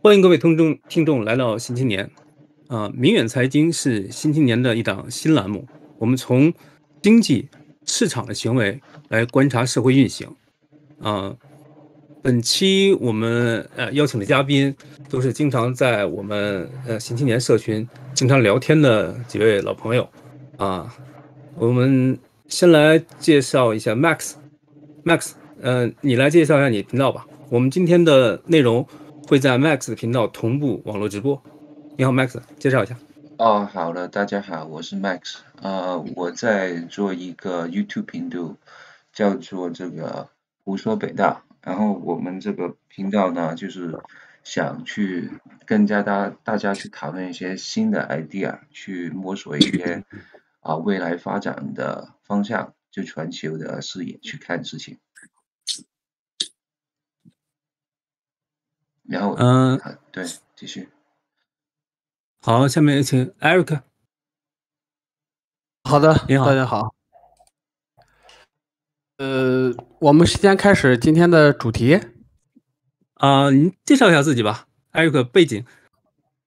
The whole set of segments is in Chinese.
欢迎各位听众来到新青年。明远财经是新青年的一档新栏目，我们从经济市场的行为来观察社会运行。本期我们邀请的嘉宾都是经常在我们新青年社群经常聊天的几位老朋友。我们先来介绍一下 Max，你来介绍一下你的频道吧。我们今天的内容会在 Max 的频道同步网络直播。你好 Max， 介绍一下。好的，大家好，我是 Max。我在做一个 YouTube 频道，叫做这个胡说北大。然后我们这个频道呢，就是想去跟大家去讨论一些新的 idea， 去摸索一些未来发展的方向，就全球的视野去看事情。然后对，继续。好，下面有请 Eric。好的，你好，大家好。我们时间开始今天的主题。你介绍一下自己吧，Eric 背景，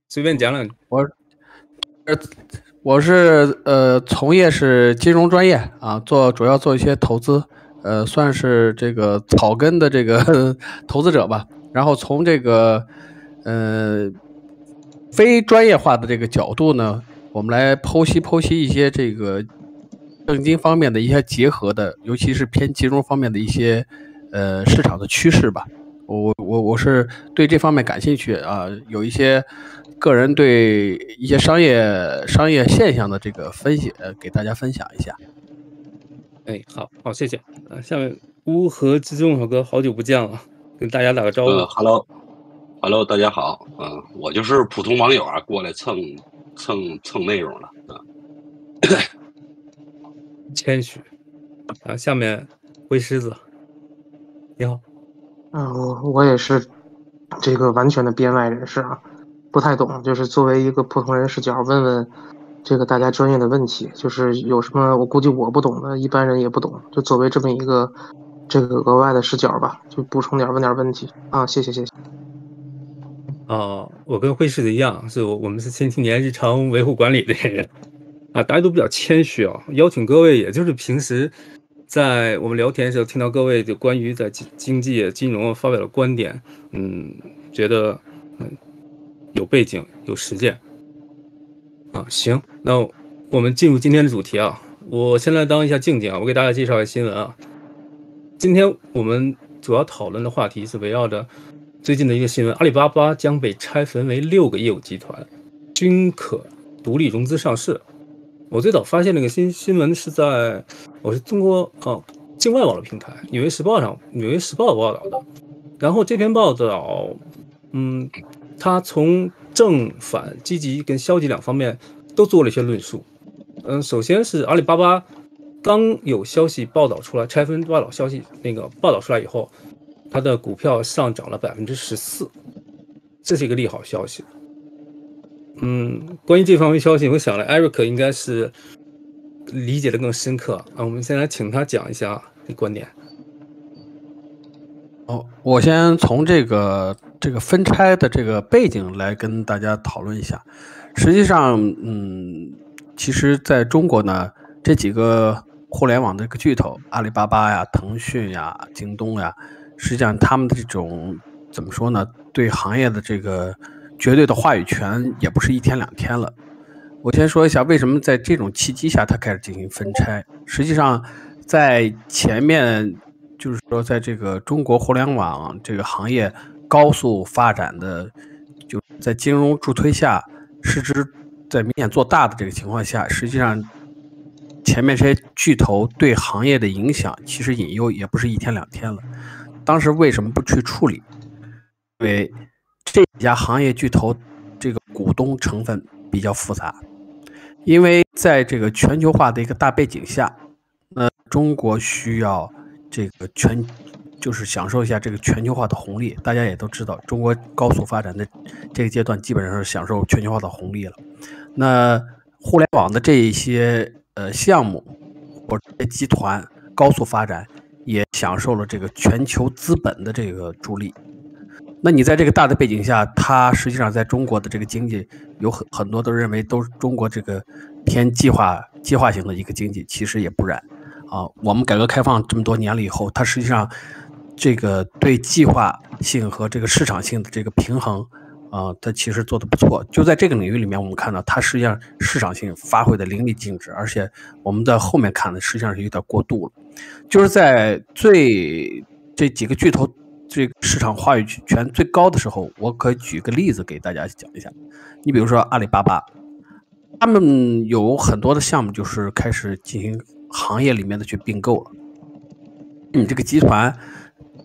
随便讲两句。我是从业是金融专业啊，主要做一些投资，算是这个草根的这个投资者吧。然后从这个非专业化的这个角度呢，我们来剖析一些这个政经方面的一些结合的，尤其是偏金融方面的一些市场的趋势吧。我是对这方面感兴趣啊，有一些个人对一些商业现象的这个分析，给大家分享一下。好，谢谢。下面乌合之众小哥，好久不见了，跟大家打个招呼。Hello， 大家好。我就是普通网友啊，过来蹭内容了。谦虚。下面灰狮子，你好。我也是这个完全的编外人士啊，不太懂，就是作为一个普通人视角问问这个大家专业的问题，就是有什么我估计我不懂的，一般人也不懂，就作为这么一个这个额外的视角吧，就补充点问点问题啊，谢谢。我跟灰狮子一样，我们是新青年日常维护管理的人大家都比较谦虚啊，邀请各位也就是平时在我们聊天的时候听到各位就关于在经济金融发表的观点，觉得有背景有实践行，那我们进入今天的主题啊。我先来当一下静静啊，我给大家介绍一下新闻啊。今天我们主要讨论的话题是围绕着最近的一个新闻，阿里巴巴将被拆分为6个业务集团，均可独立融资上市。我最早发现那个新闻是我是中国境外网络平台《纽约时报》报道的。然后这篇报道，它从正反、积极跟消极两方面都做了一些论述。首先是阿里巴巴刚有消息报道出来，拆分报道消息那个报道出来以后，它的股票上涨了14%，这是一个利好消息。关于这方面消息，我想了 Eric 应该是理解的更深刻我们先来请他讲一下这观点。我先从这个分拆的这个背景来跟大家讨论一下。实际上，其实在中国呢，这几个互联网的这个巨头，阿里巴巴呀、腾讯呀、京东呀，实际上他们的这种怎么说呢，对行业的这个绝对的话语权也不是一天两天了。我先说一下为什么在这种契机下它开始进行分拆。实际上在前面就是说在这个中国互联网这个行业高速发展的，就在金融助推下，市值在明显做大的这个情况下，实际上前面这些巨头对行业的影响其实隐忧也不是一天两天了。当时为什么不去处理？因为这几家行业巨头这个股东成分比较复杂，因为在这个全球化的一个大背景下，中国需要这个就是享受一下这个全球化的红利。大家也都知道，中国高速发展的这个阶段基本上是享受全球化的红利了。那互联网的这一些项目或者集团高速发展，也享受了这个全球资本的这个助力。那你在这个大的背景下，它实际上在中国的这个经济有很多都认为都是中国这个偏计划型的一个经济，其实也不然啊。我们改革开放这么多年了以后，它实际上这个对计划性和这个市场性的这个平衡它其实做得不错。就在这个领域里面，我们看到它实际上市场性发挥的淋漓尽致，而且我们在后面看的实际上是有点过度了。就是在这几个巨头这个市场话语权最高的时候，我可以举个例子给大家讲一下。你比如说阿里巴巴，他们有很多的项目就是开始进行行业里面的去并购了。你这个集团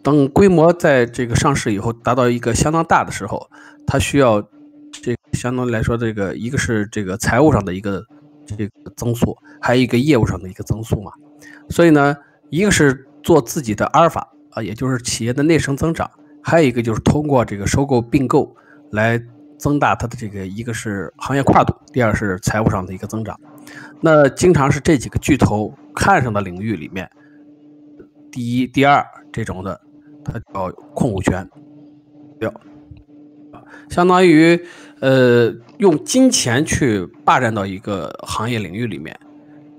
等规模在这个上市以后达到一个相当大的时候，它需要这个相当来说，这个一个是这个财务上的一个这个增速，还有一个业务上的一个增速嘛。所以呢，一个是做自己的阿尔法也就是企业的内生增长，还有一个就是通过这个收购并购来增大它的这个，一个是行业跨度，第二是财务上的一个增长。那经常是这几个巨头看上的领域里面，第一、第二这种的，它叫控股权，相当于用金钱去霸占到一个行业领域里面，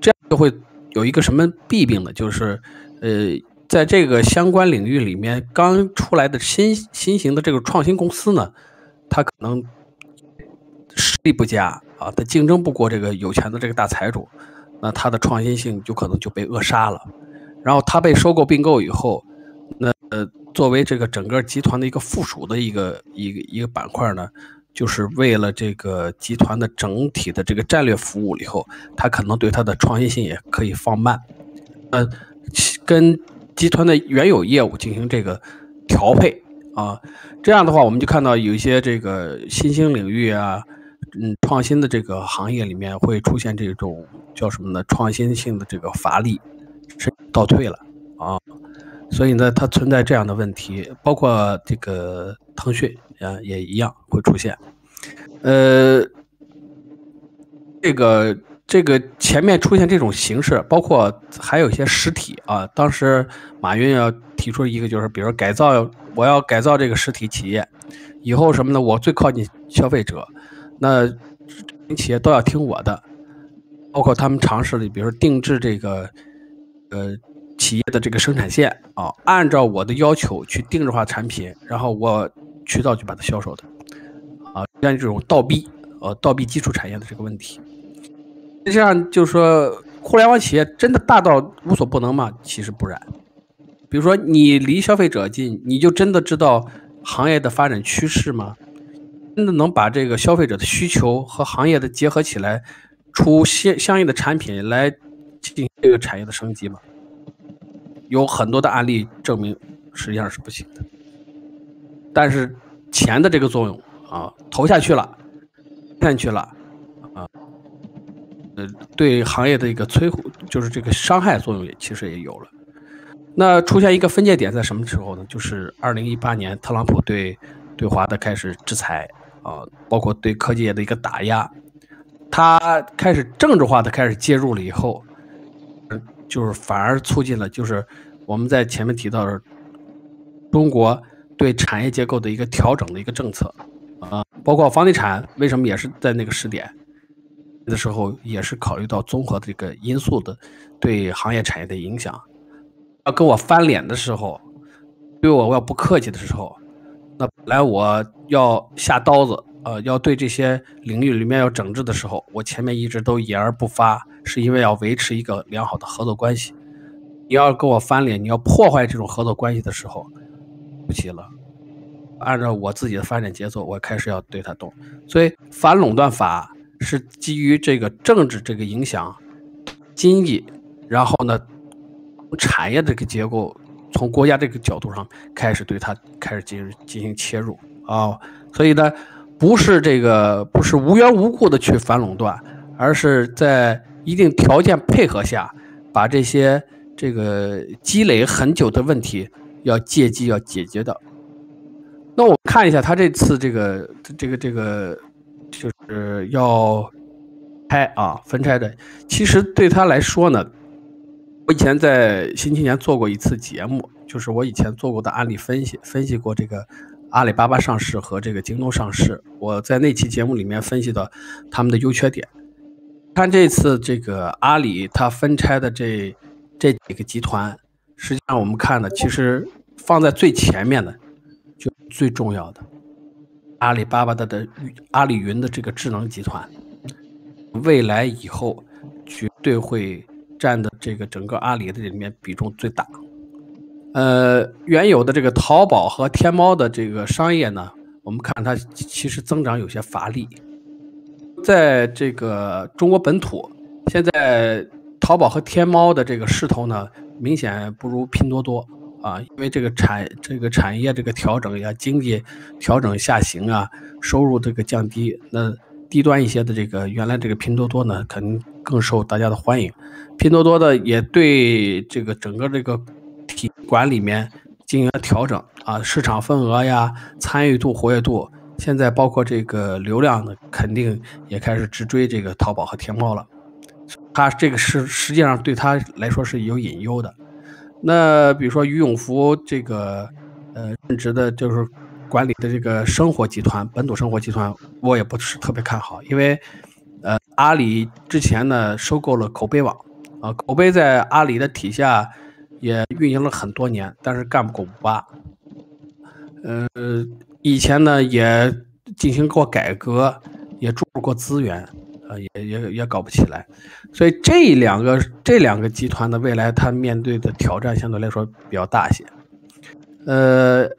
这样就会有一个什么弊病呢？就是在这个相关领域里面刚出来的新型的这个创新公司呢，它可能实力不佳它竞争不过这个有钱的这个大财主，那它的创新性就可能就被扼杀了。然后它被收购并购以后，那作为这个整个集团的一个附属的一个板块呢，就是为了这个集团的整体的这个战略服务以后，它可能对它的创新性也可以放慢，跟集团的原有业务进行这个调配这样的话，我们就看到有一些这个新兴领域创新的这个行业里面会出现这种叫什么呢？创新性的这个乏力，是倒退了所以呢，它存在这样的问题，包括这个腾讯也一样会出现。这个前面出现这种形式，包括还有一些实体当时马云要提出一个，就是比如我要改造这个实体企业，以后什么呢？我最靠近消费者，那企业都要听我的，包括他们尝试的，比如说定制这个企业的这个生产线按照我的要求去定制化产品，然后我渠道去把它销售的像这种倒逼基础产业的这个问题。实际上就是说，互联网企业真的大到无所不能吗？其实不然。比如说你离消费者近，你就真的知道行业的发展趋势吗？真的能把这个消费者的需求和行业的结合起来，出相应的产品来进行这个产业的升级吗？有很多的案例证明实际上是不行的。但是钱的这个作用投下去了，看去了对行业的一个摧毁，就是这个伤害作用其实也有了。那出现一个分界点在什么时候呢？就是2018年特朗普对华的开始制裁包括对科技业的一个打压，他开始政治化的开始介入了以后，就是反而促进了就是我们在前面提到的中国对产业结构的一个调整的一个政策包括房地产为什么也是在那个时点的时候，也是考虑到综合这个因素的对行业产业的影响。要跟我翻脸的时候，对我要不客气的时候，那本来我要下刀子要对这些领域里面要整治的时候，我前面一直都言而不发，是因为要维持一个良好的合作关系。你要跟我翻脸，你要破坏这种合作关系的时候，对不起了，按照我自己的发展节奏，我开始要对它动。所以反垄断法是基于这个政治这个影响经济，然后呢产业这个结构从国家这个角度上开始对它开始进行切入所以呢不是无缘无故的去反垄断，而是在一定条件配合下，把这些这个积累很久的问题要借机要解决的。那我看一下他这次这个就是要拆分拆的，其实对他来说呢，我以前在新青年做过一次节目，就是我以前做过的案例分析过这个阿里巴巴上市和这个京东上市，我在那期节目里面分析到他们的优缺点。看这次这个阿里它分拆的这几个集团，实际上我们看呢，其实放在最前面的就最重要的阿里巴巴的阿里云的这个智能集团，未来以后绝对会占的这个整个阿里的里面比重最大。原有的这个淘宝和天猫的这个商业呢，我们看它其实增长有些乏力。在这个中国本土，现在淘宝和天猫的这个势头呢，明显不如拼多多啊，因为这个产业这个调整呀，经济调整下行啊，收入这个降低，那低端一些的这个原来这个拼多多呢，肯定更受大家的欢迎。拼多多的也对这个整个这个体管里面进行了调整啊，市场份额呀、参与度、活跃度。现在包括这个流量呢，肯定也开始直追这个淘宝和天猫了。它这个实际上对它来说是有隐忧的。那比如说俞永福这个任职的就是管理的这个生活集团，本土生活集团，我也不是特别看好，因为阿里之前呢收购了口碑网啊，口碑在阿里的体下也运营了很多年，但是干不过588。以前呢也进行过改革，也注入过资源，也搞不起来，所以这两个集团的未来，它面对的挑战相对来说比较大些。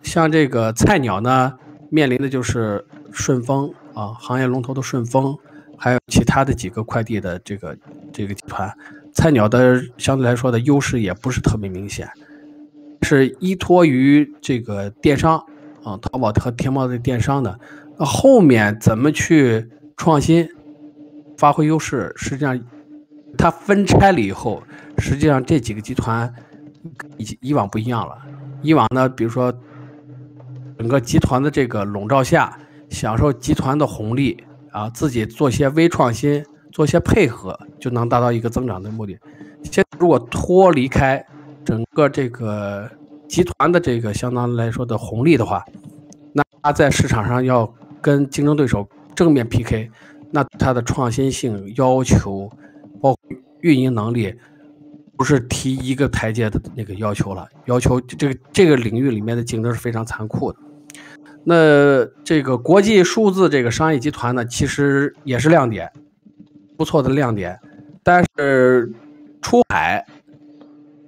像这个菜鸟呢，面临的就是顺丰啊，行业龙头的顺丰，还有其他的几个快递的这个集团。菜鸟的相对来说的优势也不是特别明显，是依托于这个电商。淘宝和天猫的电商呢，后面怎么去创新、发挥优势？实际上，它分拆了以后，实际上这几个集团以往不一样了。以往呢，比如说整个集团的这个笼罩下，享受集团的红利啊，自己做些微创新，做些配合，就能达到一个增长的目的。现在如果脱离开整个这个集团的这个相当来说的红利的话，那它在市场上要跟竞争对手正面 PK， 那它的创新性要求，包括运营能力，不是提一个台阶的那个要求了，要求这个领域里面的竞争是非常残酷的。那这个国际数字这个商业集团呢，其实也是亮点，不错的亮点，但是出海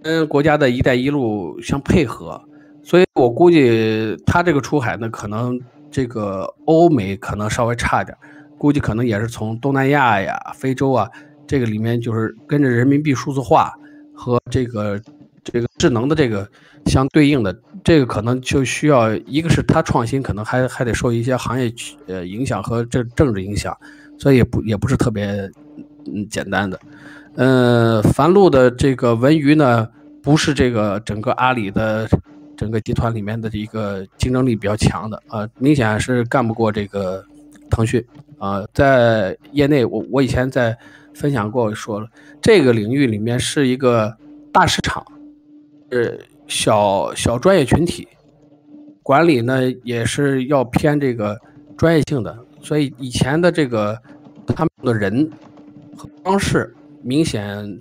跟国家的一带一路相配合，所以我估计它这个出海呢，可能这个欧美可能稍微差点，估计可能也是从东南亚呀、非洲啊这个里面，就是跟着人民币数字化和这个智能的这个相对应的，这个可能就需要一个是它创新，可能还得受一些行业影响和政治影响，所以也不是特别简单的。凡路的这个文娱呢，不是这个整个阿里的整个集团里面的一个竞争力比较强的啊，明显是干不过这个腾讯啊。在业内，我以前在分享过，说了这个领域里面是一个大市场，小专业群体管理呢也是要偏这个专业性的，所以以前的这个他们的人和方式。明显，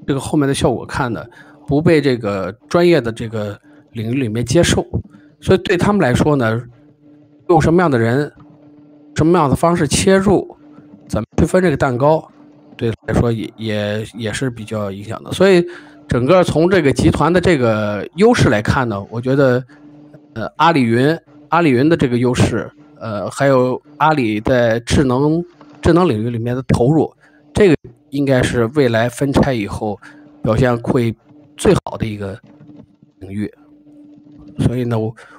这个后面的效果看的不被这个专业的这个领域里面接受，所以对他们来说呢，用什么样的人、什么样的方式切入，怎么去分这个蛋糕，对来说也是比较影响的。所以整个从这个集团的这个优势来看呢，我觉得，阿里云的这个优势，还有阿里在智能领域里面的投入，这个。应该是未来分拆以后表现会最好的一个领域，所以呢，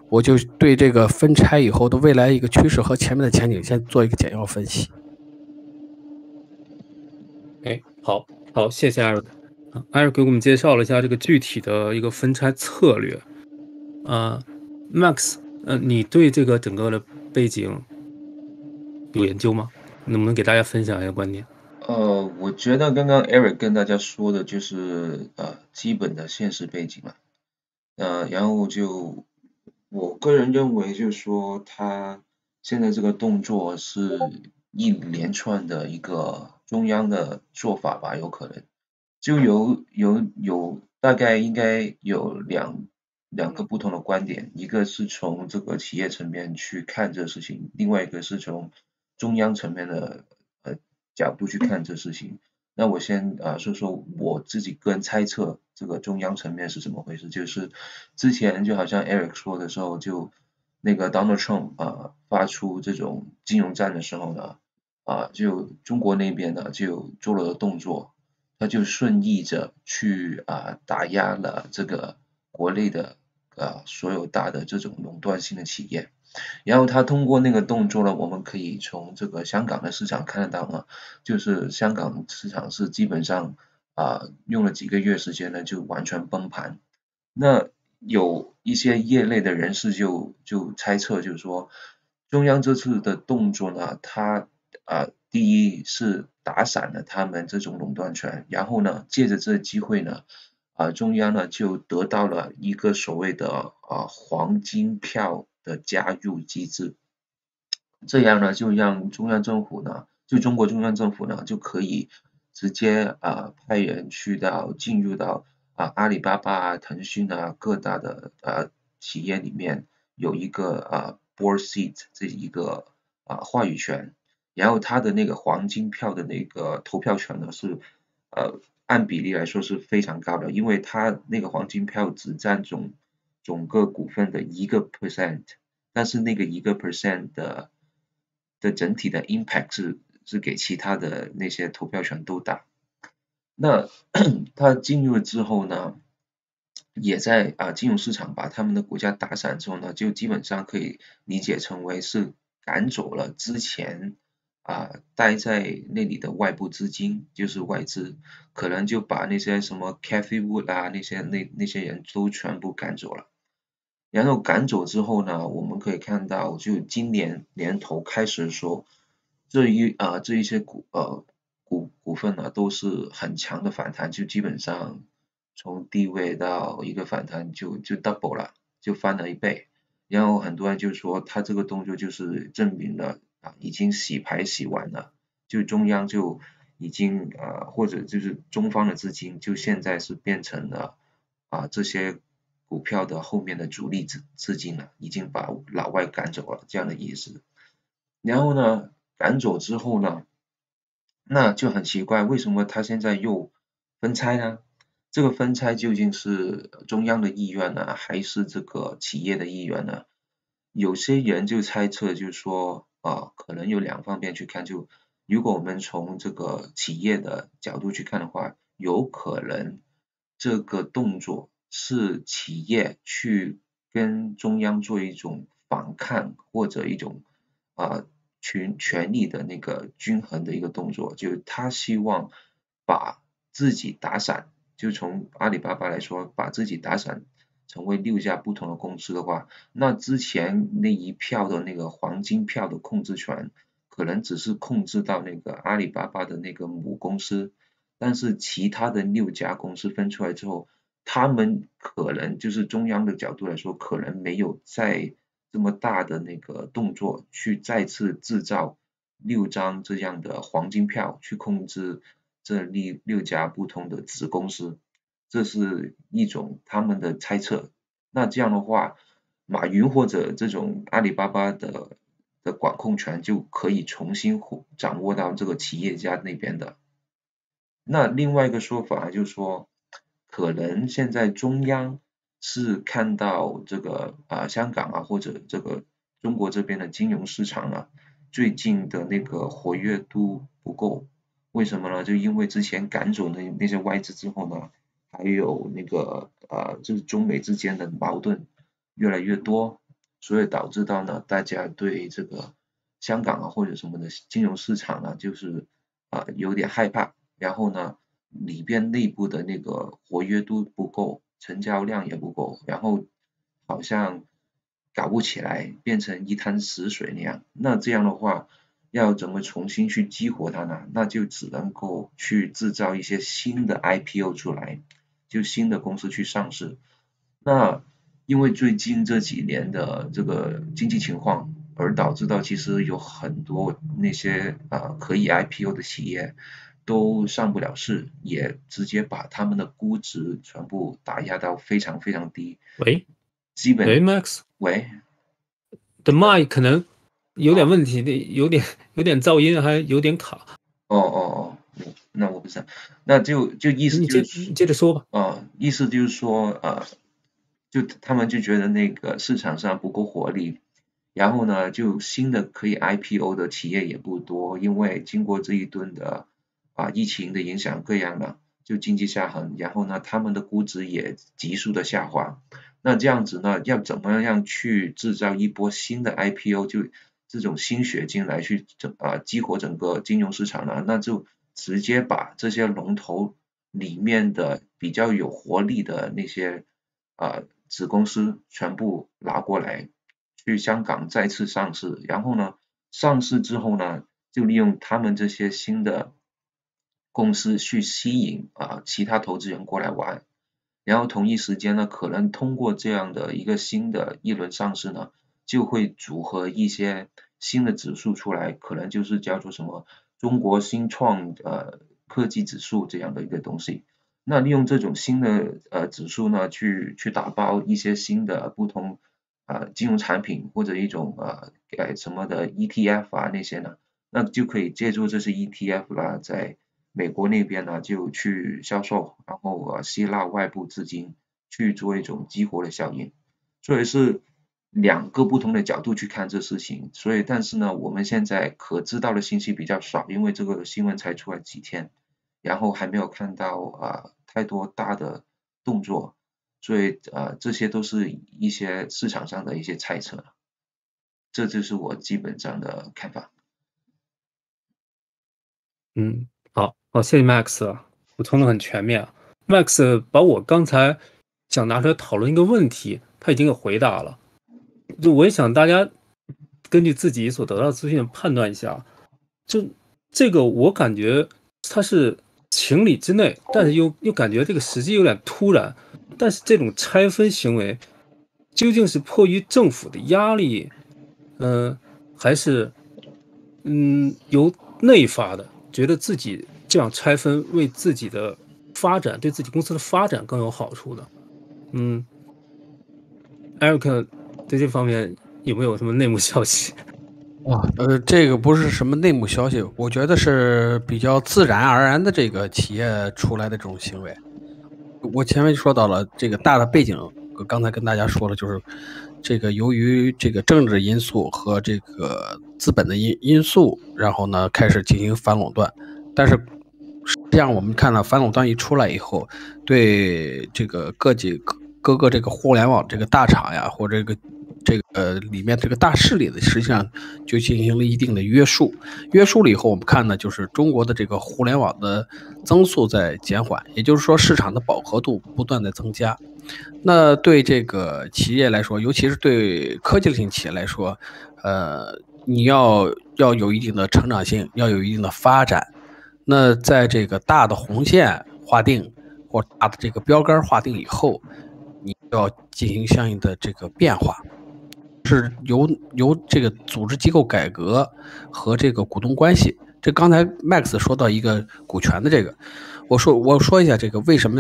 我就对这个分拆以后的未来一个趋势和前面的前景先做一个简要分析。好，谢谢艾瑞克。艾瑞克给我们介绍了一下这个具体的一个分拆策略。Max，你对这个整个的背景有研究吗？能不能给大家分享一下观点？我觉得刚刚 Eric 跟大家说的就是基本的现实背景嘛，然后就我个人认为就是说他现在这个动作是一连串的一个中央的做法吧，有可能就有大概应该有两个不同的观点，一个是从这个企业层面去看这个事情，另外一个是从中央层面的角度去看这事情。那我先说说我自己个人猜测这个中央层面是怎么回事，就是之前就好像 Eric 说的时候，就那个 Donald Trump 发出这种金融战的时候呢，就中国那边呢就做了动作，他就顺意着去打压了这个国内的所有大的这种垄断性的企业。然后他通过那个动作呢，我们可以从这个香港的市场看得到呢，就是香港市场是基本上用了几个月时间呢就完全崩盘。那有一些业内的人士就猜测，就是说中央这次的动作呢，它第一是打散了他们这种垄断权，然后呢借着这个机会呢，中央呢就得到了一个所谓的黄金票的加入机制，这样呢就让中央政府呢，就中国中央政府呢就可以直接派人进入到阿里巴巴腾讯各大的企业里面有一个board seat 这一个话语权，然后他的那个黄金票的那个投票权呢是按比例来说是非常高的，因为他那个黄金票只占总个股份的1%，但是那个1%的整体的 impact 是给其他的那些投票权都大。那他进入了之后呢，也在金融市场把他们的股价打散之后呢，就基本上可以理解成为是赶走了之前待在那里的外部资金，就是外资，可能就把那些什么 Cathie Wood 那些人都全部赶走了。然后赶走之后呢，我们可以看到，就今年年头开始的时候，这一些股份呢都是很强的反弹，就基本上从低位到一个反弹就 double 了，就翻了1倍。然后很多人就说他这个动作就是证明了已经洗牌洗完了，就中央就已经或者就是中方的资金就现在是变成了这些股票的后面的主力资金了，已经把老外赶走了这样的意思。然后呢，赶走之后呢，那就很奇怪，为什么他现在又分拆呢？这个分拆究竟是中央的意愿呢，还是这个企业的意愿呢？有些人就猜测，就是说可能有两方面去看，就如果我们从这个企业的角度去看的话，有可能这个动作是企业去跟中央做一种反抗或者一种权力的那个均衡的一个动作，就是他希望把自己打散，就从阿里巴巴来说，把自己打散成为6家不同的公司的话，那之前那一票的那个黄金票的控制权，可能只是控制到那个阿里巴巴的那个母公司，但是其他的6家公司分出来之后，他们可能就是中央的角度来说，可能没有再这么大的那个动作去再次制造6张这样的黄金票去控制这6家不同的子公司，这是一种他们的猜测。那这样的话，马云或者这种阿里巴巴的管控权就可以重新掌握到这个企业家那边的。那另外一个说法就是说，可能现在中央是看到这个香港或者这个中国这边的金融市场最近的那个活跃度不够，为什么呢？就因为之前赶走那些外资之后呢，还有那个就是中美之间的矛盾越来越多，所以导致到呢大家对这个香港或者什么的金融市场就是有点害怕。然后呢，里边内部的那个活跃度不够，成交量也不够，然后好像搞不起来，变成一滩死水那样。那这样的话，要怎么重新去激活它呢？那就只能够去制造一些新的 IPO 出来，就新的公司去上市。那因为最近这几年的这个经济情况，而导致到其实有很多那些可以 IPO 的企业都上不了市，也直接把他们的估值全部打压到非常非常低。喂基本，Max，喂，的麦可能有点问题，有点噪音，还有点卡。哦，那我不知道，那就意思就是你接着说吧。意思就是说就他们就觉得那个市场上不够活力，然后呢，就新的可以 IPO 的企业也不多，因为经过这一顿的疫情的影响，各样的就经济下行，然后呢，他们的估值也急速的下滑。那这样子呢，要怎么样去制造一波新的 IPO， 就这种新血进来去激活整个金融市场呢？那就直接把这些龙头里面的比较有活力的那些子公司全部拿过来，去香港再次上市，然后呢，上市之后呢，就利用他们这些新的公司去吸引其他投资人过来玩，然后同一时间呢，可能通过这样的一个新的一轮上市呢，就会组合一些新的指数出来，可能就是叫做什么中国新创科技指数这样的一个东西。那利用这种新的指数呢，去打包一些新的不同金融产品或者一种什么的 ETF 那些呢，那就可以借助这些 ETF 啦，在美国那边呢就去销售，然后吸纳外部资金去做一种激活的效应。所以是两个不同的角度去看这事情，所以但是呢，我们现在可知道的信息比较少，因为这个新闻才出来几天，然后还没有看到太多大的动作，所以这些都是一些市场上的一些猜测，这就是我基本上的看法。好，谢谢 Max 补充的很全面。Max 把我刚才想拿出来讨论一个问题，他已经给回答了。就我也想大家根据自己所得到的资讯判断一下，就这个我感觉它是情理之内，但是又感觉这个时机有点突然。但是这种拆分行为究竟是迫于政府的压力，还是由内发的，觉得自己这样拆分为自己的发展，对自己公司的发展更有好处的。Eric 对这方面有没有什么内幕消息？这个不是什么内幕消息，我觉得是比较自然而然的这个企业出来的这种行为。我前面说到了这个大的背景，刚才跟大家说了，就是这个由于这个政治因素和这个资本的因素，然后呢开始进行反垄断。但是实际上我们看到反垄断一出来以后，对这个各个这个互联网这个大厂呀，或者这个里面这个大势力的，实际上就进行了一定的约束。约束了以后，我们看呢，就是中国的这个互联网的增速在减缓，也就是说市场的饱和度不断的增加。那对这个企业来说，尤其是对科技类型企业来说，你要有一定的成长性，要有一定的发展。那在这个大的红线划定或大的这个标杆划定以后，你要进行相应的这个变化，是由这个组织机构改革和这个股东关系。这刚才 Max 说到一个股权的这个，我说一下这个为什么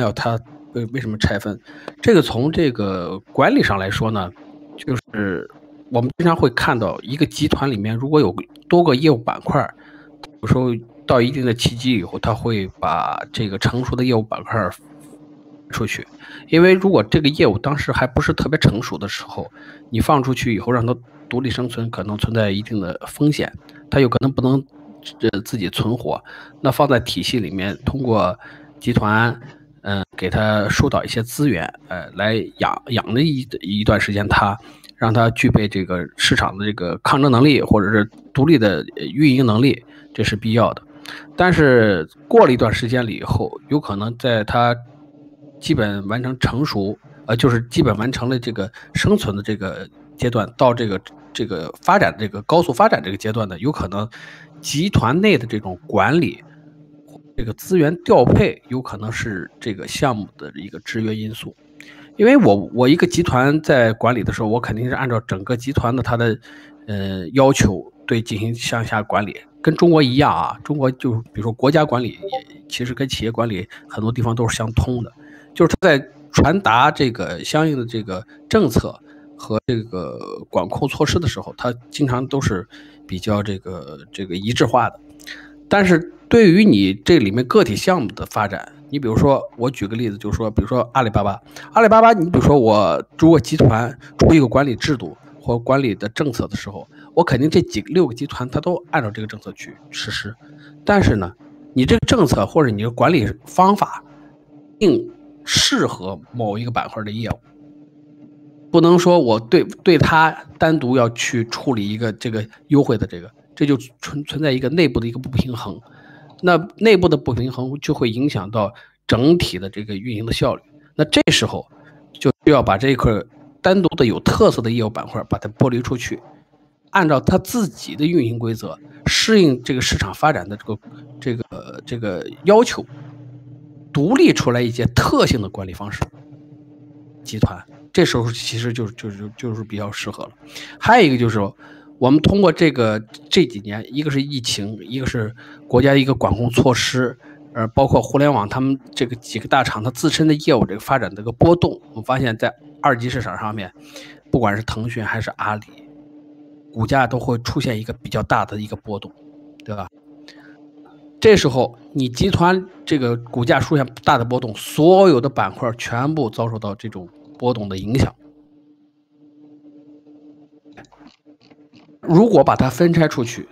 为什么拆分。这个从这个管理上来说呢，就是我们经常会看到一个集团里面如果有多个业务板块，有时候到一定的契机以后，他会把这个成熟的业务板块出去，因为如果这个业务当时还不是特别成熟的时候，你放出去以后让它独立生存，可能存在一定的风险，它有可能不能自己存活。那放在体系里面，通过集团给它疏导一些资源，来养了一段时间，让它具备这个市场的这个抗争能力，或者是独立的运营能力，这是必要的。但是过了一段时间了以后，有可能在它基本完成成熟，就是基本完成了这个生存的这个阶段，到这个发展这个高速发展这个阶段呢，有可能集团内的这种管理，这个资源调配有可能是这个项目的一个制约因素。因为我一个集团在管理的时候，我肯定是按照整个集团的它的要求对进行向下管理，跟中国一样啊。中国就比如说国家管理也其实跟企业管理很多地方都是相通的，就是它在传达这个相应的这个政策和这个管控措施的时候，它经常都是比较这个一致化的。但是对于你这里面个体项目的发展，你比如说我举个例子，就是说比如说阿里巴巴，你比如说我如果集团出一个管理制度或管理的政策的时候，我肯定这6个集团它都按照这个政策去实施。但是呢，你这个政策或者你的管理方法并适合某一个板块的业务，不能说我对它单独要去处理一个这个优惠的这就存在一个内部的一个不平衡。那内部的不平衡就会影响到整体的这个运营的效率。那这时候就需要把这一块单独的有特色的业务板块把它剥离出去，按照它自己的运营规则，适应这个市场发展的这个要求，独立出来一些特性的管理方式。集团这时候其实就是比较适合了。还有一个就是说，我们通过这几年，一个是疫情，一个是国家一个管控措施，包括互联网他们这个几个大厂它自身的业务这个发展的一个波动，我们发现在2级市场上面，不管是腾讯还是阿里，股价都会出现一个比较大的一个波动，对吧？这时候你集团这个股价出现大的波动，所有的板块全部遭受到这种波动的影响。如果把它分拆出去，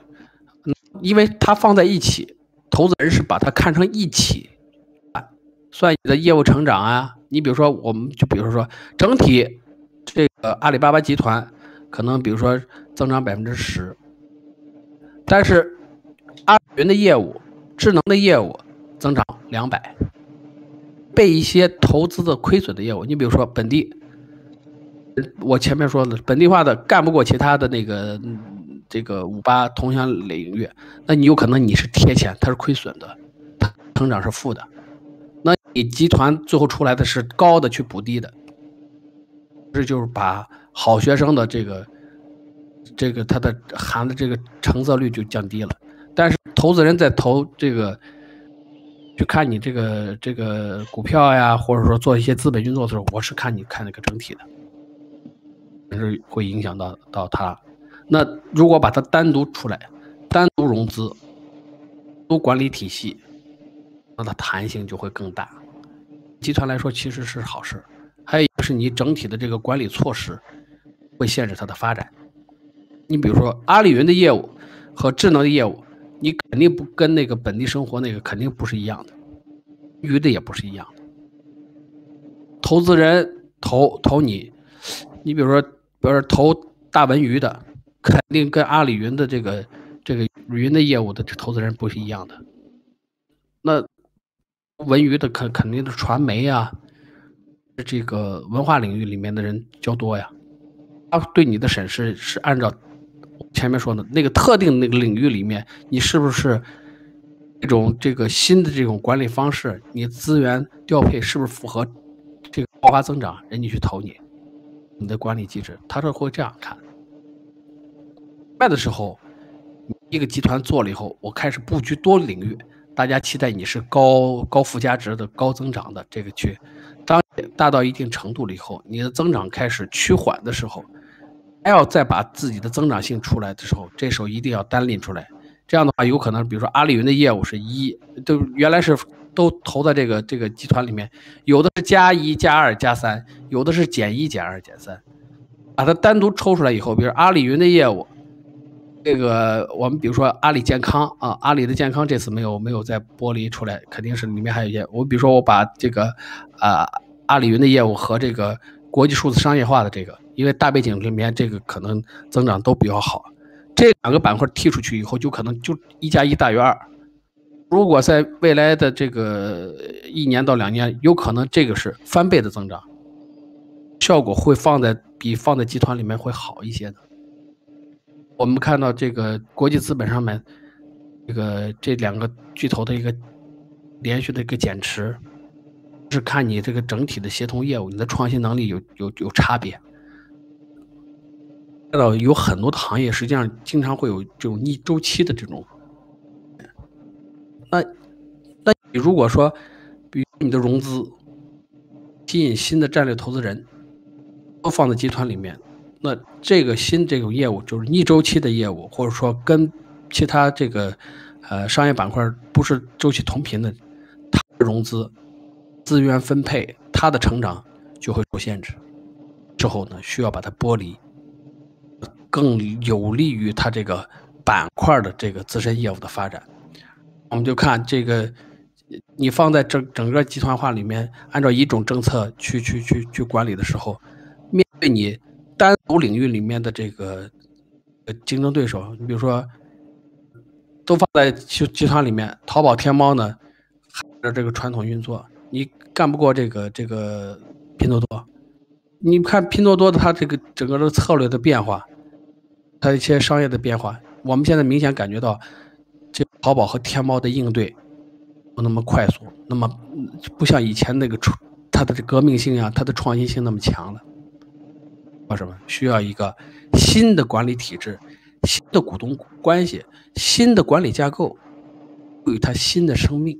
因为它放在一起，投资人是把它看成一起算你的业务成长啊。你比如说，我们就比如说整体这个阿里巴巴集团可能比如说增长10%，但是阿里云的业务、智能的业务增长200%，被一些投资的亏损的业务，你比如说本地，我前面说的本地化的干不过其他的那个这个58同乡领域，那你有可能你是贴钱，它是亏损的，它成长是负的，那你集团最后出来的是高的去补低的，这就是把好学生的这个它的含的这个成色率就降低了。但是投资人在投这个去看你这个股票呀，或者说做一些资本运作的时候，我是看那个整体的，是会影响到它。那如果把它单独出来，单独融资，多管理体系，那它弹性就会更大。集团来说其实是好事，还有一个是你整体的这个管理措施会限制它的发展。你比如说阿里云的业务和智能的业务，你肯定不跟那个本地生活那个肯定不是一样的，鱼的也不是一样的。投资人投你比如说投大文娱的，肯定跟阿里云的这个云的业务的投资人不是一样的。那文娱的肯定是传媒啊，这个文化领域里面的人较多呀，他对你的审视是按照前面说的那个特定那个领域里面，你是不是这个新的这种管理方式，你资源调配是不是符合这个爆发增长，人家去投你的管理机制，他是会这样看。卖的时候，一个集团做了以后，我开始布局多领域，大家期待你是高附加值的、高增长的这个去。当大到一定程度了以后，你的增长开始趋缓的时候，还要再把自己的增长性出来的时候，这时候一定要单拎出来。这样的话，有可能比如说阿里云的业务是都原来是都投在这个集团里面，有的是+1、+2、+3，有的是减1、减2、减3，把它单独抽出来以后，比如阿里云的业务，这个我们比如说阿里健康啊，阿里的健康这次没有再剥离出来，肯定是里面还有一些。我比如说我把这个阿里云的业务和这个国际数字商业化的这个，因为大背景里面这个可能增长都比较好，这2个板块剔出去以后，就可能就1+1大于2。如果在未来的这个1年到2年，有可能这个是翻倍的增长，效果会比放在集团里面会好一些的。我们看到这个国际资本上面，这2个巨头的一个连续的一个减持，是看你这个整体的协同业务，你的创新能力有差别。看到有很多的行业实际上经常会有这种逆周期的这种。那你如果说，比如你的融资吸引新的战略投资人，都放在集团里面，那这个新这种业务就是逆周期的业务，或者说跟其他这个商业板块不是周期同频的，它的融资、资源分配、它的成长就会受限制。之后呢，需要把它剥离，更有利于它这个板块的这个自身业务的发展。我们就看这个，你放在整个集团化里面，按照一种政策去管理的时候，面对你单独领域里面的这个竞争对手，你比如说都放在集团里面，淘宝、天猫呢，还是这个传统运作，你干不过这个拼多多。你看拼多多的它这个整个的策略的变化，它一些商业的变化，我们现在明显感觉到，这淘宝和天猫的应对不那么快速，那么不像以前那个它的革命性啊，它的创新性那么强了。为什么？需要一个新的管理体制、新的股东关系、新的管理架构，赋予它新的生命。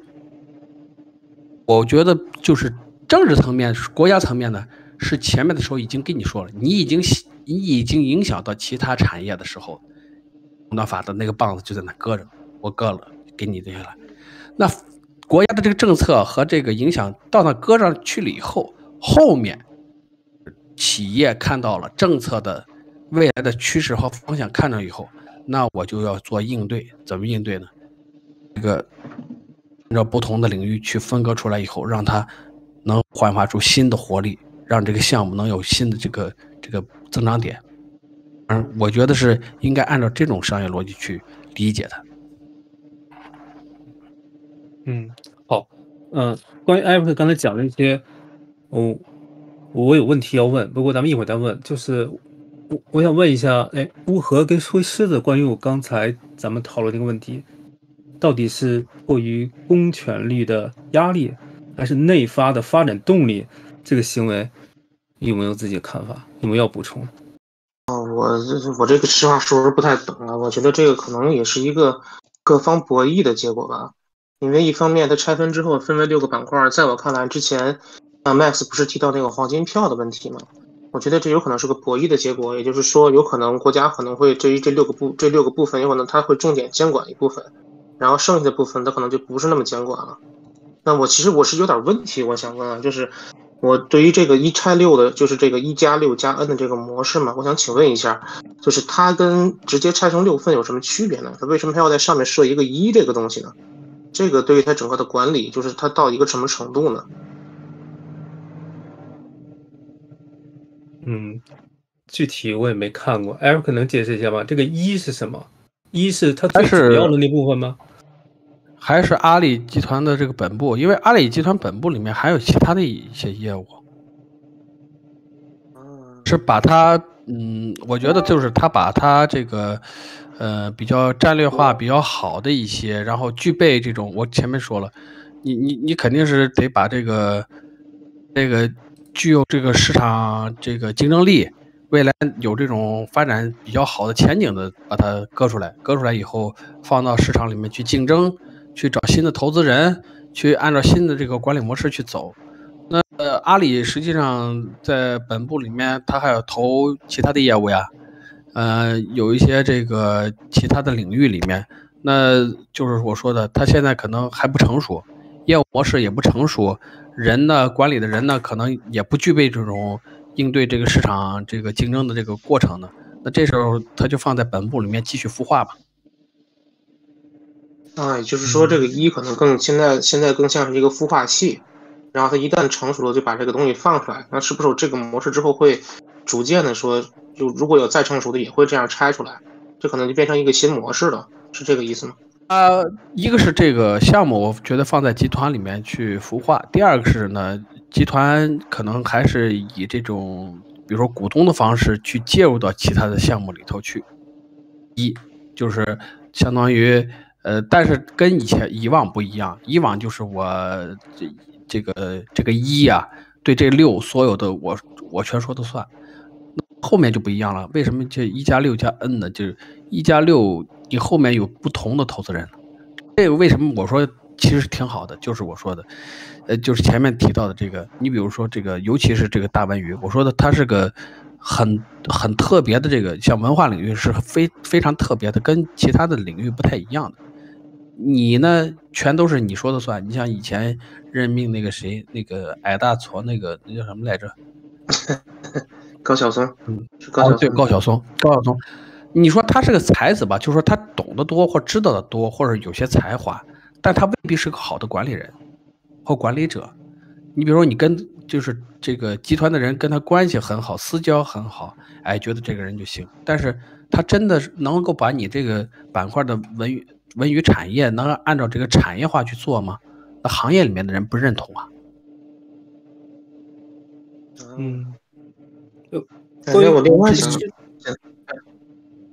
我觉得就是政治层面、国家层面呢，是前面的时候已经跟你说了，你已经影响到其他产业的时候，垄断法的那个棒子就在那搁着，我搁了，给你定下来。那国家的这个政策和这个影响到那搁上去了以后，后面企业看到了政策的未来的趋势和方向看到以后，那我就要做应对。怎么应对呢？这个按照不同的领域去分割出来以后，让它能焕发出新的活力，让这个项目能有新的这个增长点。我觉得是应该按照这种商业逻辑去理解它。好，关于艾瑞克刚才讲的一些，我有问题要问，不过咱们一会儿再问。就是我想问一下，乌合跟灰狮子关于我刚才咱们讨论这个问题，到底是迫于公权力的压力，还是内发的发展动力？这个行为有没有自己的看法？有没有要补充？我这个实话说不太懂啊，我觉得这个可能也是一个各方博弈的结果吧。因为一方面它拆分之后分为6个板块，在我看来之前Max 不是提到那个黄金票的问题吗？我觉得这有可能是个博弈的结果，也就是说有可能国家可能会对于这六个部分有可能它会重点监管一部分，然后剩下的部分它可能就不是那么监管了。那其实我是有点问题，我想问啊，就是我对于这个1拆6的，就是这个1+6加 n 的这个模式嘛，我想请问一下，就是它跟直接拆成6份有什么区别呢？它为什么还要在上面设一个1这个东西呢？这个对于它整个的管理，就是它到一个什么程度呢？具体我也没看过，Eric 能解释一下吗？这个1是什么？1是它最主要的那部分吗？还是阿里集团的这个本部？因为阿里集团本部里面还有其他的一些业务，是把它，我觉得就是他把它这个，比较战略化、比较好的一些，然后具备这种，我前面说了，你肯定是得把这个具有这个市场这个竞争力，未来有这种发展比较好的前景的，把它割出来以后，放到市场里面去竞争，去找新的投资人，去按照新的这个管理模式去走。那阿里实际上在本部里面，它还要投其他的业务呀，有一些这个其他的领域里面，那就是我说的，它现在可能还不成熟，业务模式也不成熟，人呢，管理的人呢，可能也不具备这种应对这个市场这个竞争的这个过程呢。那这时候它就放在本部里面继续孵化吧。也就是说，这个1可能现在更像是一个孵化器，然后它一旦成熟了，就把这个东西放出来。那是不是有这个模式之后会逐渐的说，就如果有再成熟的，也会这样拆出来？这可能就变成一个新模式了，是这个意思吗？一个是这个项目，我觉得放在集团里面去孵化；第二个是呢，集团可能还是以这种，比如说股东的方式去介入到其他的项目里头去。就是相当于但是跟以往不一样，以往就是我这个1啊，对这6所有的我全说的算。后面就不一样了，为什么就1加6加 N 呢？就是1加6，你后面有不同的投资人。这个为什么我说其实挺好的？就是我说的，就是前面提到的这个，你比如说这个，尤其是这个大文娱，我说的它是个很特别的这个，像文化领域是非常特别的，跟其他的领域不太一样的。你呢，全都是你说的算。你像以前任命那个谁，那个矮大矬那叫什么来着？高晓松，是高晓松。对，高晓松，你说他是个才子吧，就是说他懂得多或知道的多，或者有些才华，但他未必是个好的管理人或管理者。你比如说，你跟就是这个集团的人跟他关系很好，私交很好，哎，觉得这个人就行。但是他真的是能够把你这个板块的文娱产业能按照这个产业化去做吗？那行业里面的人不认同啊。所以我另外想，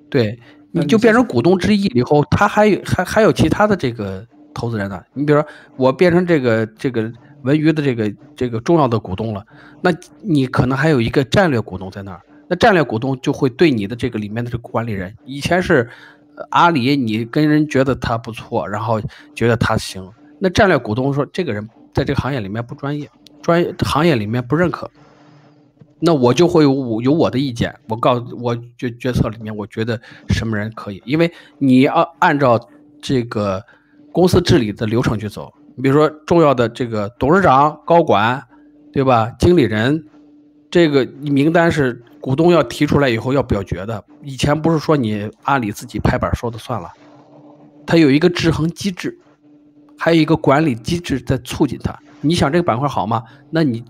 对，你就变成股东之一以后，他还有其他的这个投资人呢。你比如说，我变成这个文娱的这个重要的股东了，那你可能还有一个战略股东在那儿。那战略股东就会对你的这个里面的这个管理人，以前是阿里，你跟人觉得他不错，然后觉得他行，那战略股东说这个人在这个行业里面不专业，行业里面不认可。那我就会有我的意见，我决策里面我觉得什么人可以，因为你要按照这个公司治理的流程去走。你比如说重要的这个董事长、高管，对吧？经理人，这个名单是股东要提出来以后要表决的。以前不是说你阿里自己拍板说的算了，它有一个制衡机制，还有一个管理机制在促进它。你想这个板块好吗？那你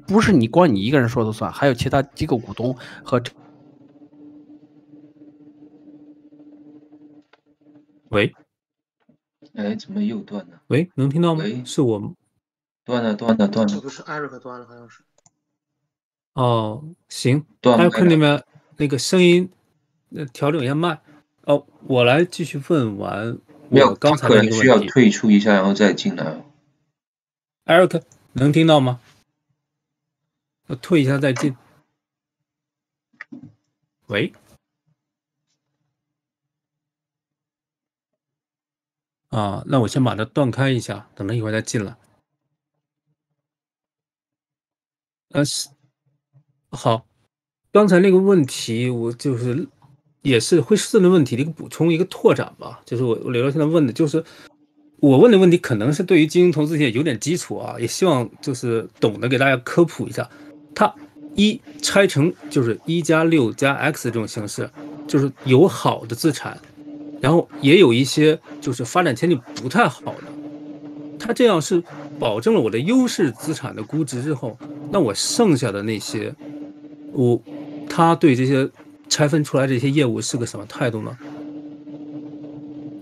不是你光你一个人说的算，还有其他机构股东和。喂，哎，怎么又断了？喂，能听到吗？喂，是我吗？断了。这不是艾瑞克断了，好像是。哦，行，断艾瑞克那边那个声音调整一下麦。哦，我来继续问完我刚才的那个问题。需要退出一下，然后再进来。艾瑞克能听到吗？退一下再进。喂。啊，那我先把它断开一下，等他一会儿再进来。好，刚才那个问题，我就是也是会4轮问题的一个补充，一个拓展吧。就是我刘现在问的，就是我问的问题可能是对于经营投资也有点基础啊，也希望就是懂得给大家科普一下。它拆成就是1加6加 X 这种形式，就是有好的资产。然后也有一些就是发展前景不太好的，它这样是保证了我的优势资产的估值之后，那我剩下的那些，他对这些拆分出来这些业务是个什么态度呢？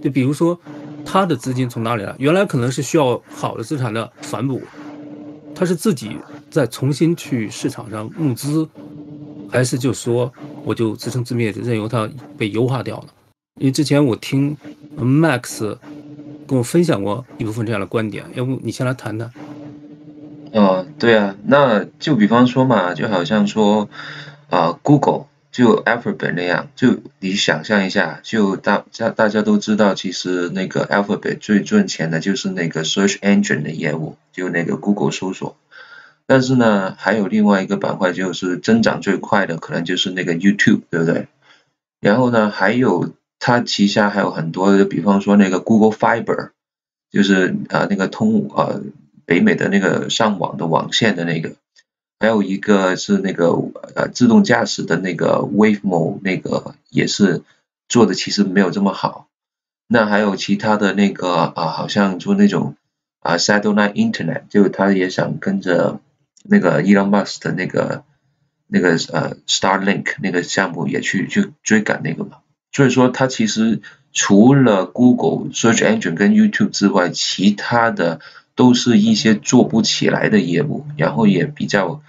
就比如说他的资金从哪里来？原来可能是需要好的资产的反哺，他是自己再重新去市场上募资，还是就说我就自生自灭，任由它被优化掉了？因为之前我听 Max 跟我分享过一部分这样的观点，要不你先来谈谈？对啊，那就比方说嘛，就好像说Google 就 Alphabet 那样，就你想象一下，就大家都知道，其实那个 Alphabet 最赚钱的就是那个 Search Engine 的业务，就那个 Google 搜索。但是呢，还有另外一个板块就是增长最快的，可能就是那个 YouTube， 对不对？然后呢，还有它旗下还有很多的，比方说那个 Google Fiber， 就是那个通北美的那个上网的网线的那个，还有一个是那个自动驾驶的那个 Waymo， 那个也是做的其实没有这么好。那还有其他的那个好像做那种Satellite Internet， 就他也想跟着那个 Elon Musk 的那个Starlink 那个项目也去追赶那个嘛。所以说它其实除了 Google Search Engine 跟 YouTube 之外，其他的都是一些做不起来的业务，然后也比较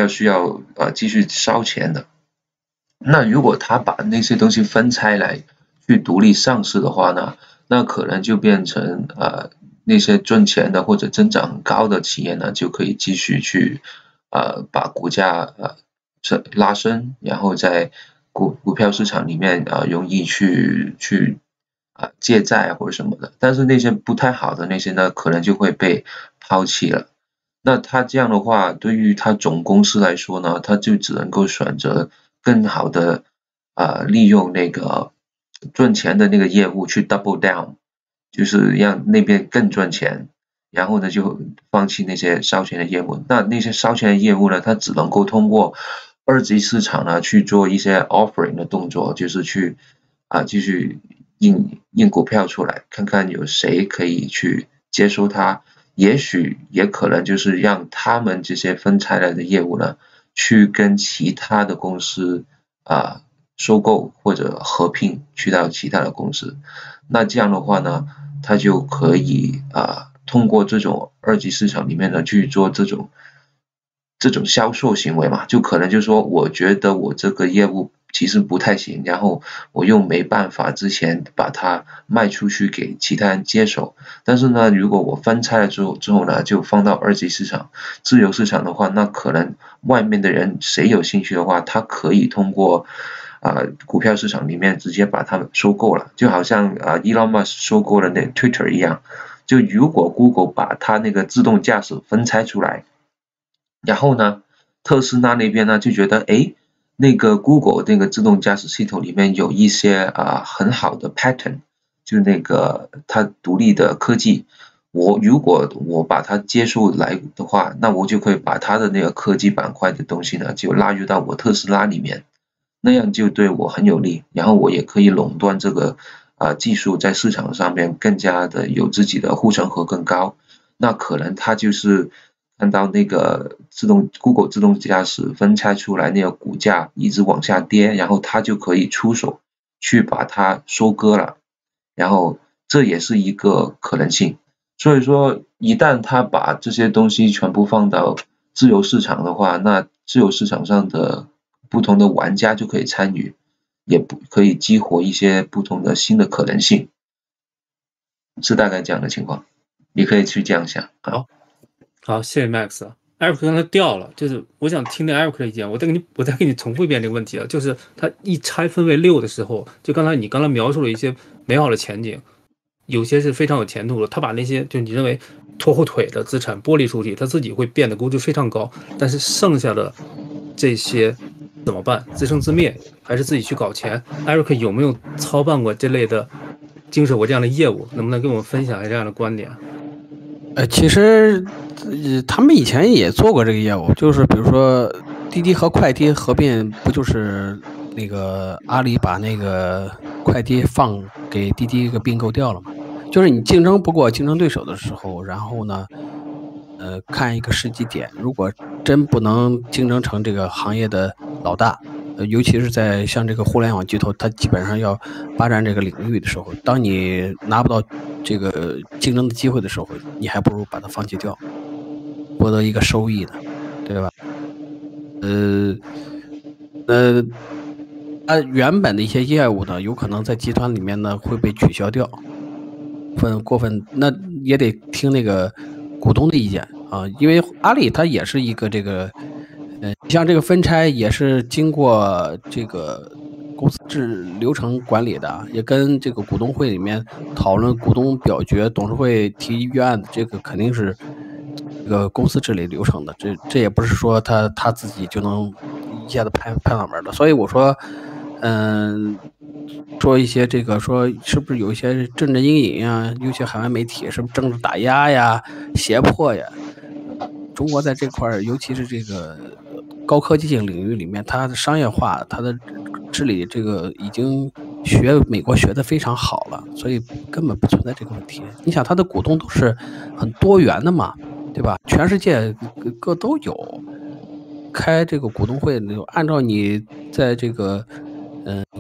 需要继续烧钱的。那如果他把那些东西分拆来去独立上市的话呢，那可能就变成那些赚钱的或者增长很高的企业呢，就可以继续去把股价拉升，然后在股票市场里面容易去借债或者什么的。但是那些不太好的那些呢，可能就会被抛弃了。那他这样的话，对于他总公司来说呢，他就只能够选择更好的利用那个赚钱的那个业务去 double down， 就是让那边更赚钱，然后呢就放弃那些烧钱的业务。那些烧钱的业务呢，它只能够通过二级市场呢去做一些 offering 的动作，就是去继续印股票出来，看看有谁可以去接收它。也许也可能就是让他们这些分拆来的业务呢，去跟其他的公司收购或者合并去到其他的公司。那这样的话呢，他就可以通过这种二级市场里面呢去做这种销售行为嘛，就可能就是说，我觉得我这个业务其实不太行，然后我又没办法之前把它卖出去给其他人接手，但是呢，如果我分拆了之后呢，就放到二级市场、自由市场的话，那可能外面的人谁有兴趣的话，他可以通过股票市场里面直接把它们收购了，就好像Elon Musk 收购了那 Twitter 一样。就如果 Google 把它那个自动驾驶分拆出来，然后呢，特斯拉那边呢就觉得，那个 Google 那个自动驾驶系统里面有一些很好的 pattern， 就那个它独立的科技，如果我把它接受来的话，那我就可以把它的那个科技板块的东西呢，就纳入到我特斯拉里面，那样就对我很有利，然后我也可以垄断这个技术，在市场上面更加的有自己的护城河更高。那可能它就是看到那个Google 自动驾驶分拆出来那个股价一直往下跌，然后它就可以出手去把它收割了，然后这也是一个可能性。所以说一旦他把这些东西全部放到自由市场的话，那自由市场上的不同的玩家就可以参与，也可以激活一些不同的新的可能性，是大概这样的情况，你可以去这样想。好，谢谢 Max。Eric 刚才掉了，就是我想听听 Eric 的意见，我再给你重复一遍这个问题啊，就是它一拆分为6的时候，就你刚才描述了一些美好的前景，有些是非常有前途的，他把那些就你认为拖后腿的资产剥离出去，他自己会变得估值非常高，但是剩下的这些怎么办？自生自灭，还是自己去搞钱 ？Eric 有没有操办过这类的、经手过这样的业务？能不能跟我们分享一下这样的观点？其实他们以前也做过这个业务，就是比如说滴滴和快滴合并，不就是那个阿里把那个快滴放给滴滴一个并购掉了吗？就是你竞争不过竞争对手的时候，然后呢，看一个时机点，如果真不能竞争成这个行业的老大，尤其是在像这个互联网巨头，它基本上要发展这个领域的时候，当你拿不到这个竞争的机会的时候，你还不如把它放弃掉，获得一个收益的，对吧？原本的一些业务呢，有可能在集团里面呢会被取消掉，过分，那也得听那个股东的意见啊，因为阿里它也是一个这个。像这个分拆也是经过这个公司制流程管理的，也跟这个股东会里面讨论股东表决，董事会提预案，这个肯定是这个公司治理流程的，这也不是说他自己就能一下子拍脑门的。所以我说，说一些这个说是不是有一些政治阴影呀，有些海外媒体是不是政治打压呀、胁迫呀？中国在这块，尤其是这个高科技性领域里面，它的商业化，它的治理这个已经美国学的非常好了，所以根本不存在这个问题。你想，它的股东都是很多元的嘛，对吧？全世界各都有，开这个股东会，按照你在这个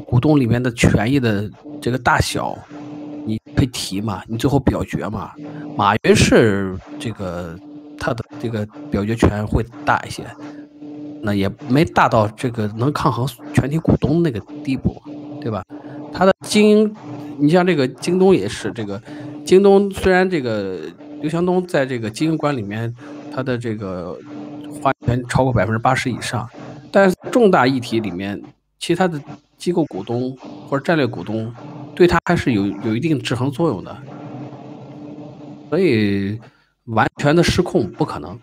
股东里面的权益的这个大小，你可以提嘛，你最后表决嘛。马云是这个。他的这个表决权会大一些，那也没大到这个能抗衡全体股东那个地步，对吧？他的经营，你像这个京东也是这个京东虽然这个刘强东在这个经营管里面，他的这个话语权超过80%以上，但是重大议题里面，其他的机构股东或者战略股东对他还是有一定制衡作用的，所以完全的失控不可能，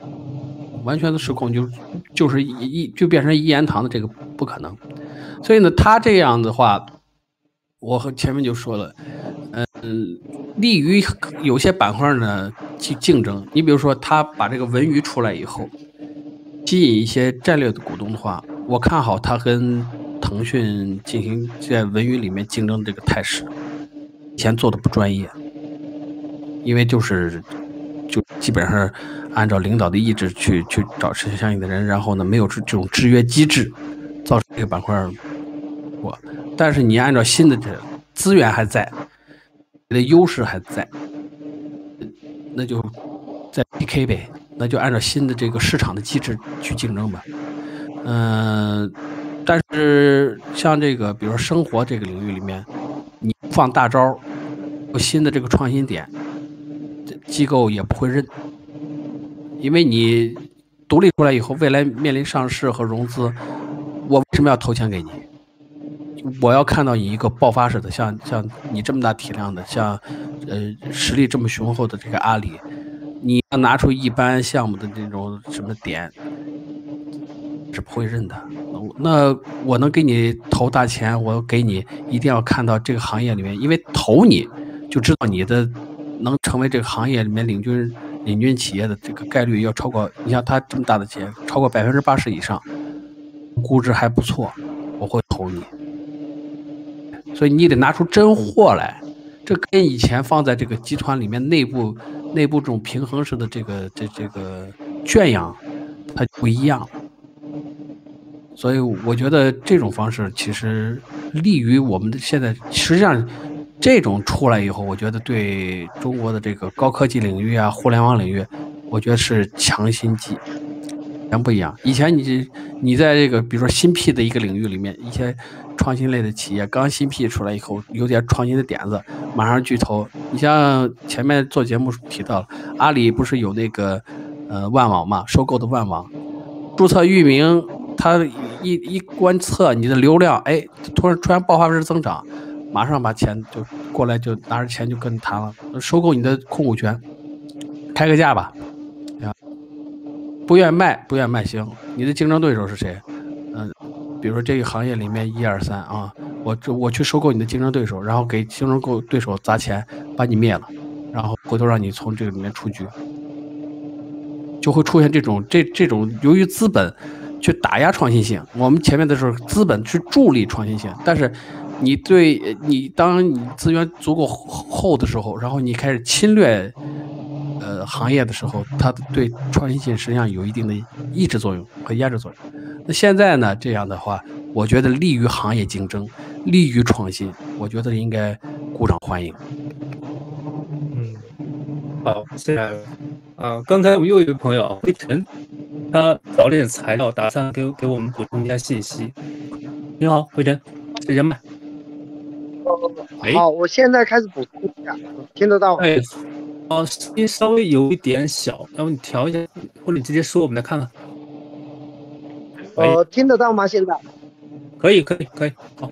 完全的失控就变成一言堂的这个不可能，所以呢，他这样的话，我和前面就说了，利于有些板块呢去竞争。你比如说，他把这个文娱出来以后，吸引一些战略的股东的话，我看好他跟腾讯进行在文娱里面竞争这个态势。以前做的不专业，因为就基本上按照领导的意志去找相应的人，然后呢没有这种制约机制，造成这个板块过。但是你按照新的这资源还在，你的优势还在，那就再 PK 呗，那就按照新的这个市场的机制去竞争吧。但是像这个，比如说生活这个领域里面，你放大招，有新的这个创新点，机构也不会认，因为你独立出来以后，未来面临上市和融资，我为什么要投钱给你？我要看到你一个爆发式的，像你这么大体量的，像实力这么雄厚的这个阿里，你要拿出一般项目的这种什么点，是不会认的。那我能给你投大钱，我给你一定要看到这个行业里面，因为投你就知道你的能成为这个行业里面领军企业的这个概率要超过，你像他这么大的企业，超过80%以上，估值还不错，我会投你。所以你得拿出真货来，这跟以前放在这个集团里面内部这种平衡式的这个圈养，它不一样。所以我觉得这种方式其实利于我们的现在。实际上，这种出来以后，我觉得对中国的这个高科技领域啊、互联网领域，我觉得是强心剂。全不一样。以前你在这个比如说新辟的一个领域里面，一些创新类的企业刚新辟出来以后，有点创新的点子，马上巨头。你像前面做节目提到了，阿里不是有那个万网嘛，收购的万网，注册域名，它一观测你的流量，哎，突然爆发式增长，马上把钱就过来，就拿着钱就跟你谈了，收购你的控股权，开个价吧。不愿卖行，你的竞争对手是谁？比如说这个行业里面1、2、3啊，我去收购你的竞争对手，然后给竞争对手砸钱把你灭了，然后回头让你从这个里面出局，就会出现这种由于资本去打压创新性，我们前面的时候资本去助力创新性，但是当你资源足够厚的时候，然后你开始侵略行业的时候，它对创新性实际上有一定的抑制作用和压制作用。那现在呢，这样的话，我觉得利于行业竞争，利于创新，我觉得应该鼓掌欢迎。好，谢谢。刚才我们又有一位朋友灰尘，他找了点材料，打算给我们补充一下信息。你好，灰尘，这人麦。好，我现在开始补充一下，听得到吗？声音稍微有一点小，要不你调一下，或者你直接说，我们来看看。听得到吗？现在？可以，好。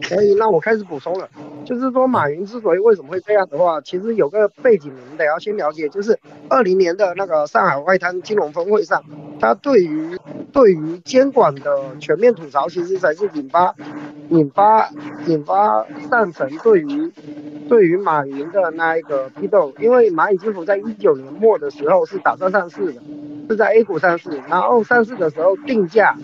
可以，那我开始补充了。就是说，马云之所以为什么会这样的话，其实有个背景你们得要先了解，就是2020年的那个上海外滩金融峰会上，他对于监管的全面吐槽，其实才是引发上层对于马云的那一个批斗。因为蚂蚁金服在19年末的时候是打算上市的，是在 A 股上市，然后上市的时候定价，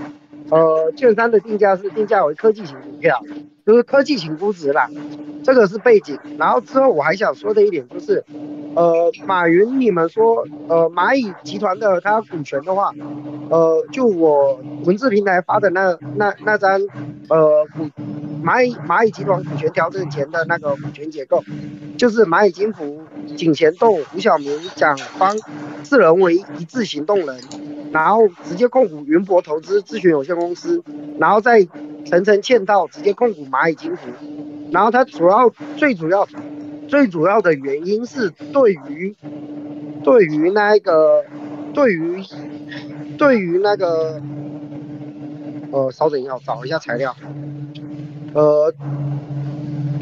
券商的定价是定价为科技型股票，就是科技型估值啦，这个是背景。然后之后我还想说的一点就是，马云你们说，蚂蚁集团的它股权的话，就我文字平台发的那张，蚂蚁集团股权调整前的那个股权结构，就是蚂蚁金服、井贤栋、吴晓明、蒋方4人为一致行动人，然后直接控股云博投资咨询有限公司，然后再层层嵌套直接控股蚂蚁金服。然后它最主最主要的原因是对于那个稍等一下，我找一下材料。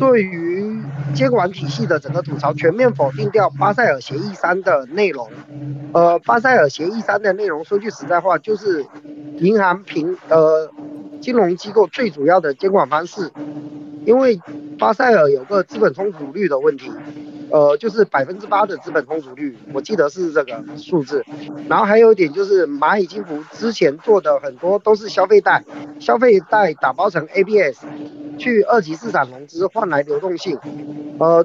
对于监管体系的整个吐槽，全面否定掉巴塞尔协议3的内容。巴塞尔协议3的内容，说句实在话，就是银行金融机构最主要的监管方式。因为巴塞尔有个资本充足率的问题，就是8%的资本充足率，我记得是这个数字。然后还有一点就是蚂蚁金服之前做的很多都是消费贷打包成 ABS。去二级市场融资换来流动性，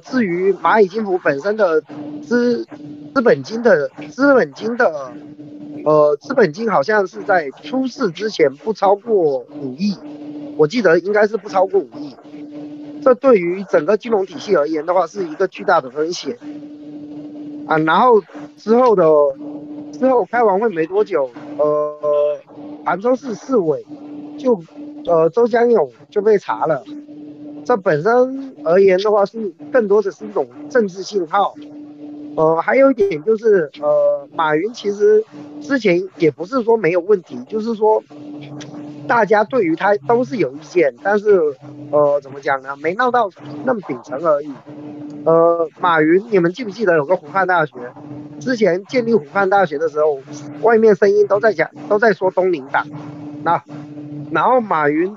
至于蚂蚁金服本身的资本金好像是在出事之前不超过5亿，我记得应该是不超过5亿，这对于整个金融体系而言的话是一个巨大的风险啊。然后之后开完会没多久，杭州市市委就周江勇就被查了，这本身而言的话是更多的是一种政治信号。还有一点就是马云其实之前也不是说没有问题，就是说大家对于他都是有意见，但是怎么讲呢，没闹到那么顶层而已。马云你们记不记得有个湖畔大学，之前建立湖畔大学的时候，外面声音都在说东林党，然后马云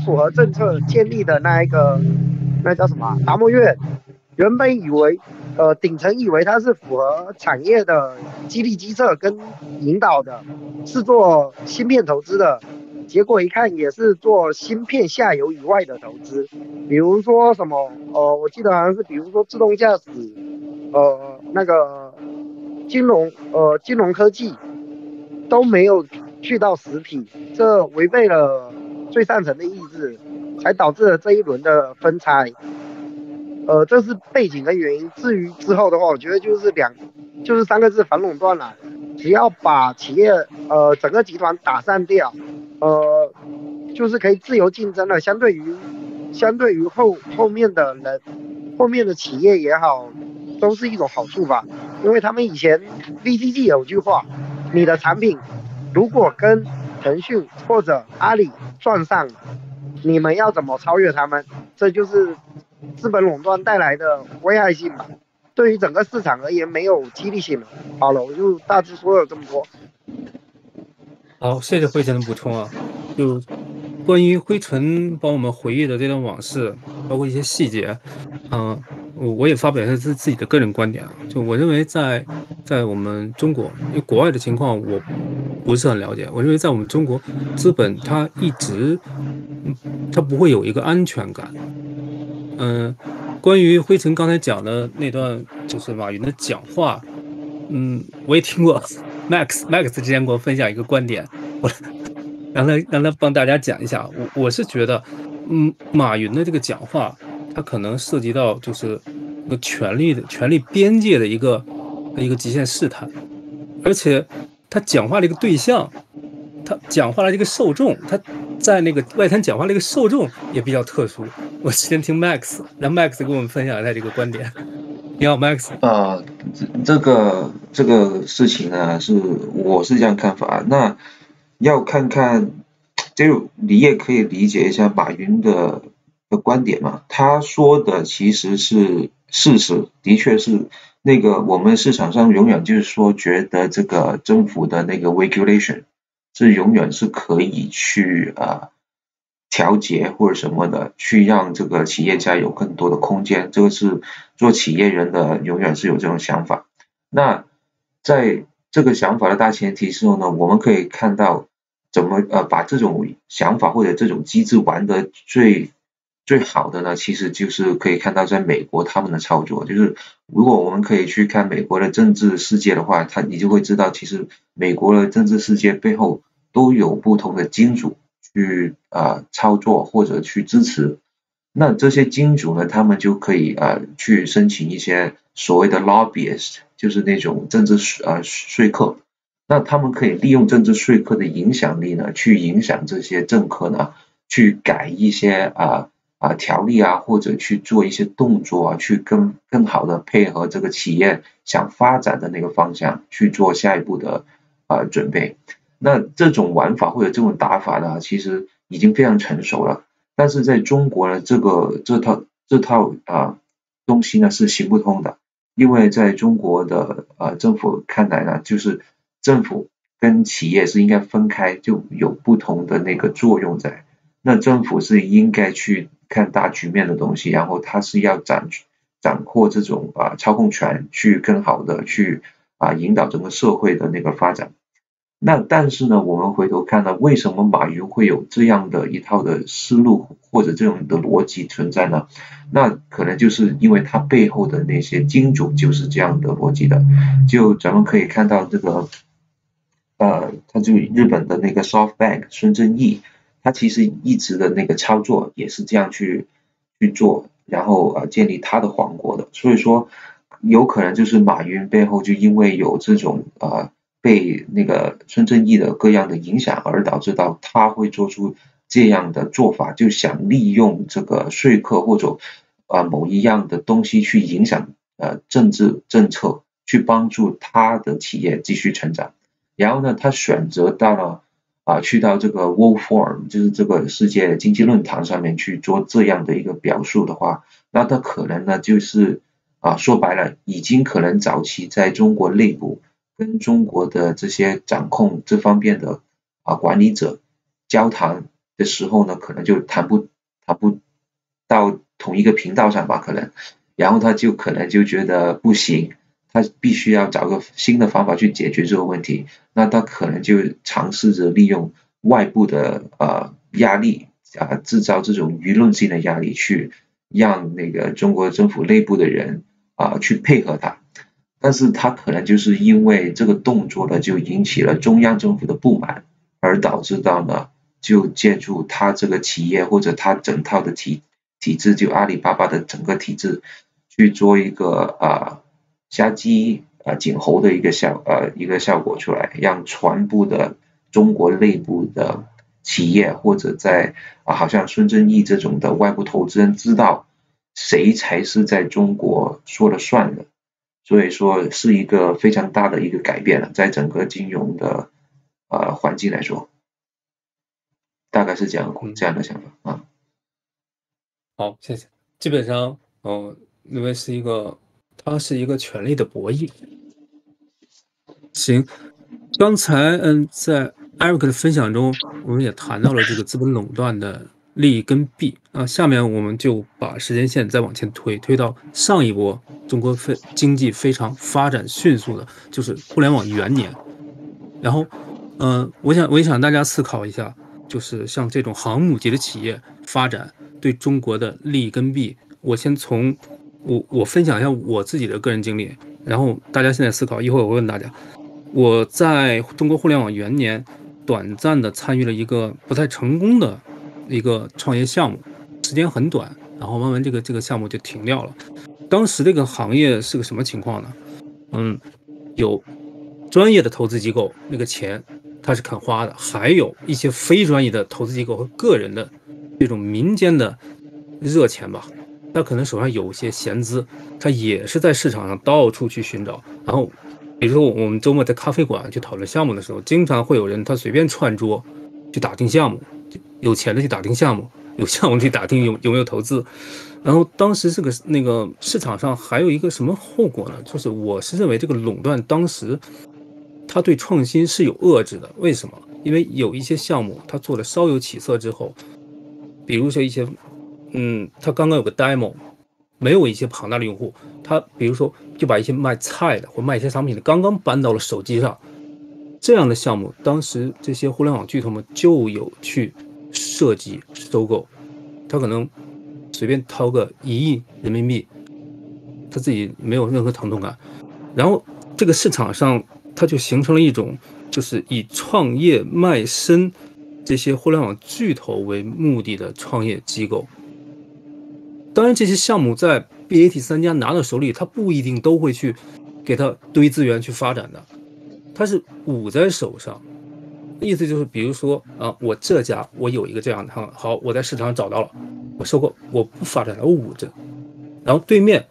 符合政策建立的那叫什么达摩院，原本以为顶层以为它是符合产业的激励机制跟引导的，是做芯片投资的，结果一看也是做芯片下游以外的投资，比如说什么我记得好像是比如说自动驾驶，那个金融科技都没有去到实体，这违背了最上层的意志，才导致了这一轮的分拆。这是背景跟原因。至于之后的话，我觉得就是3个字：反垄断了。只要把企业整个集团打散掉，就是可以自由竞争了。相对于后面的人，后面的企业也好，都是一种好处吧。因为他们以前 VCG 有句话，你的产品如果跟腾讯或者阿里撞上了，你们要怎么超越他们？这就是资本垄断带来的危害性吧。对于整个市场而言没有激励性了。好了，我就大致说了这么多。好，谢谢辉晨的补充啊。就关于辉晨帮我们回忆的这段往事，包括一些细节，我也发表一下自己的个人观点啊。就我认为在我们中国，因为国外的情况我不是很了解，我认为在我们中国，资本它一直它不会有一个安全感。关于辉晨刚才讲的那段就是马云的讲话，我也听过。Max 之前给我分享一个观点，我让他帮大家讲一下。我是觉得，马云的这个讲话，他可能涉及到就是一个权力边界的一个极限试探，而且他讲话的一个对象，他讲话的这个受众，他在那个外滩讲话的一个受众也比较特殊。我先听 Max， 让 Max 跟我们分享一下这个观点。你好 ，Max。这个事情呢，我是这样看法。那要看看，就你也可以理解一下马云的观点嘛。他说的其实是事实，的确是那个我们市场上永远就是说，觉得这个政府的那个 regulation 是永远是可以去调节或者什么的，去让这个企业家有更多的空间。这个是做企业人的永远是有这种想法。那在这个想法的大前提之后呢，我们可以看到怎么把这种想法或者这种机制玩得最好的呢，其实就是可以看到在美国他们的操作。就是如果我们可以去看美国的政治世界的话，你就会知道其实美国的政治世界背后都有不同的金主去操作或者去支持。那这些金主呢，他们就可以去申请一些所谓的 lobbyist， 就是那种政治说客。那他们可以利用政治说客的影响力呢，去影响这些政客呢，去改一些条例啊，或者去做一些动作啊，去更好的配合这个企业想发展的那个方向去做下一步的准备。那这种玩法或者这种打法呢，其实已经非常成熟了，但是在中国呢，这套东西呢是行不通的，因为在中国的政府看来呢，就是政府跟企业是应该分开，就有不同的那个作用在。那政府是应该去看大局面的东西，然后它是要掌握这种操控权，去更好的去引导整个社会的那个发展。那但是呢，我们回头看呢，为什么马云会有这样的一套的思路或者这种的逻辑存在呢？那可能就是因为他背后的那些金主就是这样的逻辑的。就咱们可以看到这个他就日本的那个 SoftBank 孙正义，他其实一直的那个操作也是这样去做，然后建立他的王国的。所以说有可能就是马云背后就因为有这种被那个孙正义的各样的影响，而导致到他会做出这样的做法，就想利用这个说客或者某一样的东西去影响政治政策，去帮助他的企业继续成长。然后呢，他选择到了去到这个 World Forum， 就是这个世界经济论坛上面去做这样的一个表述的话，那他可能呢就是说白了，已经可能早期在中国内部跟中国的这些掌控这方面的管理者交谈的时候呢，可能就谈不到同一个频道上吧，可能，然后他就可能就觉得不行，他必须要找个新的方法去解决这个问题，那他可能就尝试着利用外部的压力制造这种舆论性的压力，去让那个中国政府内部的人去配合他。但是他可能就是因为这个动作呢，就引起了中央政府的不满，而导致到呢，就借助他这个企业或者他整套的体制，就阿里巴巴的整个体制，去做一个杀鸡儆猴的一个效果出来，让全部的中国内部的企业或者在好像孙正义这种的外部投资人知道谁才是在中国说了算的。所以说是一个非常大的一个改变了，在整个金融的环境来说，大概是这样的想法好，谢谢。基本上因为它是一个权力的博弈。行，刚才在 Eric 的分享中，我们也谈到了这个资本垄断的利跟弊下面我们就把时间线再往前推到上一波中国经济非常发展迅速的，就是互联网元年。然后我也想大家思考一下，就是像这种航母级的企业发展对中国的利跟弊。我先从我分享一下我自己的个人经历，然后大家现在思考，一会儿我会问大家。我在中国互联网元年短暂的参与了一个不太成功的一个创业项目，时间很短，然后慢慢这个项目就停掉了。当时这个行业是个什么情况呢？有专业的投资机构，那个钱他是肯花的，还有一些非专业的投资机构和个人的这种民间的热钱吧，他可能手上有些闲资，他也是在市场上到处去寻找。然后比如说我们周末在咖啡馆去讨论项目的时候，经常会有人他随便串桌去打听项目，有钱的去打听项目，有项目去打听有没有投资。然后当时那个市场上还有一个什么后果呢？就是我是认为这个垄断当时它对创新是有遏制的。为什么？因为有一些项目它做的稍有起色之后，比如说一些它刚刚有个 demo， 没有一些庞大的用户，它比如说就把一些卖菜的或卖一些商品的刚刚搬到了手机上，这样的项目当时这些互联网巨头们就有去设计收购，他可能随便掏个1亿人民币，他自己没有任何疼痛感，然后这个市场上它就形成了一种就是以创业卖身这些互联网巨头为目的的创业机构。当然这些项目在 BAT 3家拿到手里，他不一定都会去给他堆资源去发展的，他是捂在手上。意思就是比如说我这家我有一个这样的好，我在市场上找到了，我收购，我不发展了，我捂着，然后对面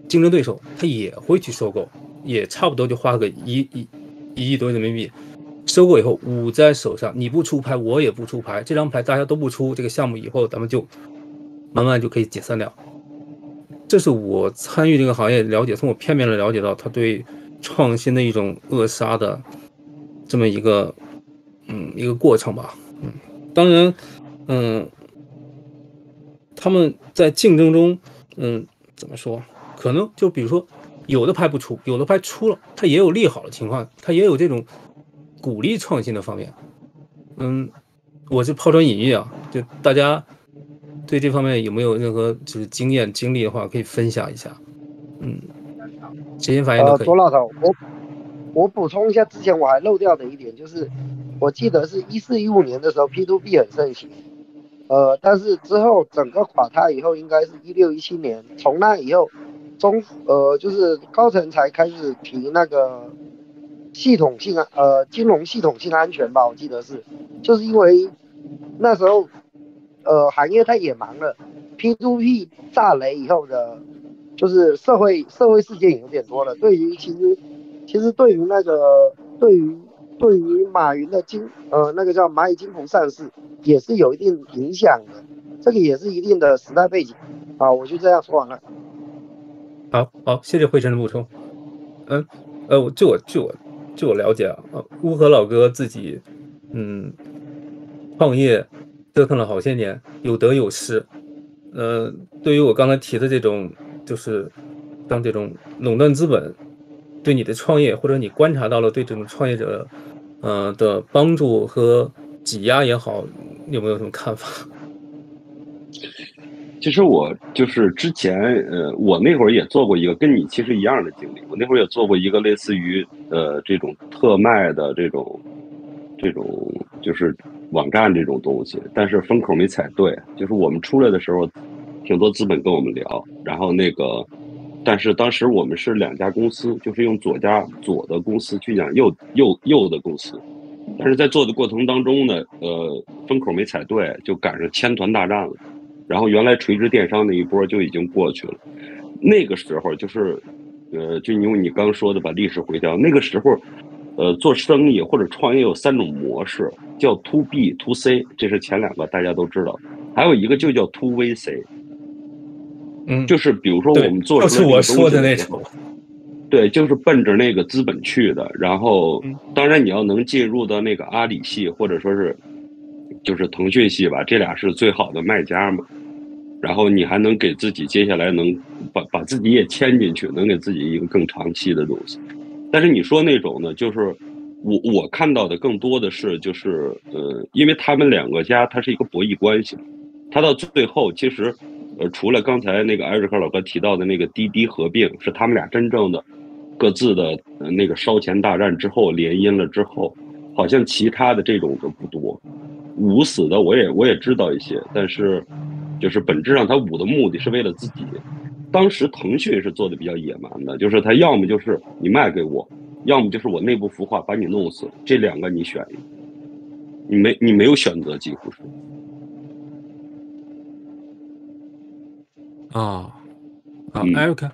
竞争对手他也会去收购，也差不多就花个1亿多人民币，收购以后捂在手上，你不出牌，我也不出牌，这张牌大家都不出，这个项目以后咱们就慢慢就可以解散掉。这是我参与这个行业了解，从我片面的了解到他对创新的一种扼杀的这么一个过程吧。当然他们在竞争中怎么说，可能就比如说有的牌不出，有的牌出了，它也有利好的情况，它也有这种鼓励创新的方面。我是抛砖引玉啊，就大家对这方面有没有任何就是经验经历的话，可以分享一下。谁先发言都可以。左老头，我补充一下，之前我还漏掉的一点就是，我记得是14-15年的时候 P2P 很盛行，但是之后整个垮塌以后，应该是16-17年，从那以后就是高层才开始提那个系统性金融系统性安全吧，我记得是，就是因为那时候行业太野蛮了 ，P2P 炸雷以后的，就是社会事件也有点多了，其实对于那个对于马云的那个叫蚂蚁金服上市也是有一定影响的，这个也是一定的时代背景啊，我就这样说完了。好，谢谢慧晨的补充。据我了解啊，乌合老哥自己创业折腾了好些年，有得有失。对于我刚才提的这种，就是像这种垄断资本对你的创业，或者你观察到了对这种创业者的帮助和挤压也好，有没有什么看法？其实我就是之前我那会儿也做过一个跟你其实一样的经历，我那会儿也做过一个类似于这种特卖的这种就是网站这种东西，但是风口没踩对，就是我们出来的时候挺多资本跟我们聊，然后但是当时我们是2家公司，就是用左的公司去讲右的公司，但是在做的过程当中呢，风口没踩对，就赶上千团大战了。然后原来垂直电商那一波就已经过去了，那个时候就是就因为你刚说的把历史回调，那个时候做生意或者创业有3种模式，叫 to B to C， 这是前2个大家都知道，还有一个就叫 to VC。就是比如说我们做出来就是我说的那种，对，就是奔着那个资本去的。然后当然你要能进入到那个阿里系或者说是就是腾讯系吧，这俩是最好的卖家嘛。然后你还能给自己接下来能把自己也牵进去，能给自己一个更长期的东西。但是你说那种呢，就是我看到的更多的是就是因为他们2个家它是一个博弈关系，它到最后其实除了刚才那个艾瑞克老哥提到的那个滴滴合并，是他们俩真正的各自的那个烧钱大战之后联姻了之后，好像其他的这种都不多。捂死的我也知道一些，但是就是本质上他捂的目的是为了自己。当时腾讯是做的比较野蛮的，就是他要么就是你卖给我，要么就是我内部孵化把你弄死，这2个你选一个，你没有选择，几乎是。Erica，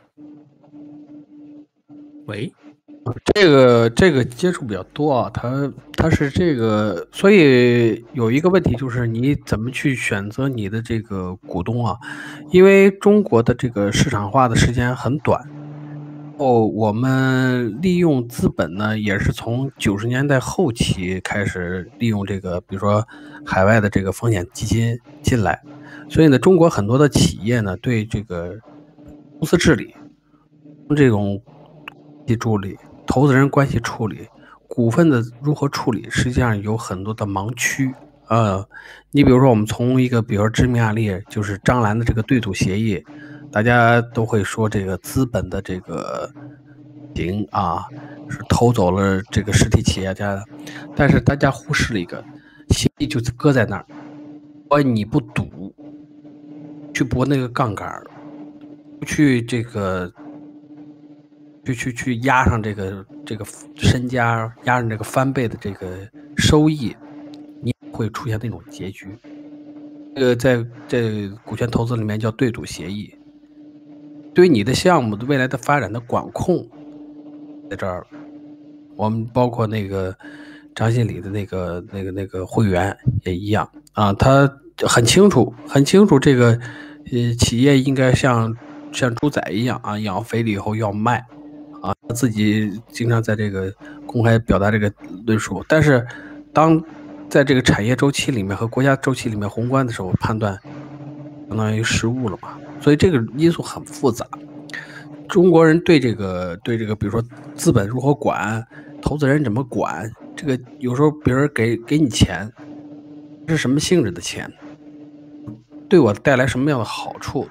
喂，这个接触比较多啊，它是这个，所以有一个问题就是你怎么去选择你的这个股东啊？因为中国的这个市场化的时间很短，我们利用资本呢，也是从90年代后期开始利用这个，比如说海外的这个风险基金进来，所以呢，中国很多的企业呢，对这个公司治理、这种处理、投资人关系处理、股份的如何处理，实际上有很多的盲区。你比如说，我们从一个比如说知名案例，就是张兰的这个对赌协议，大家都会说这个资本的这个是偷走了这个实体企业家的，但是大家忽视了一个协议就搁在那儿，你不赌，去搏那个杠杆，去这个。去压上这个身家，压上这个翻倍的这个收益，你会出现那种结局。这个在这股权投资里面叫对赌协议，对于你的项目的未来的发展的管控，在这儿，我们包括那个张信礼的那个会员也一样啊，他很清楚这个企业应该像猪仔一样啊，养肥了以后要卖啊，他自己经常在这个公开表达这个论述，但是当在这个产业周期里面和国家周期里面宏观的时候，判断相当于失误了嘛，所以这个因素很复杂。中国人对这个，比如说资本如何管，投资人怎么管，这个有时候别人给你钱，是什么性质的钱，对我带来什么样的好处，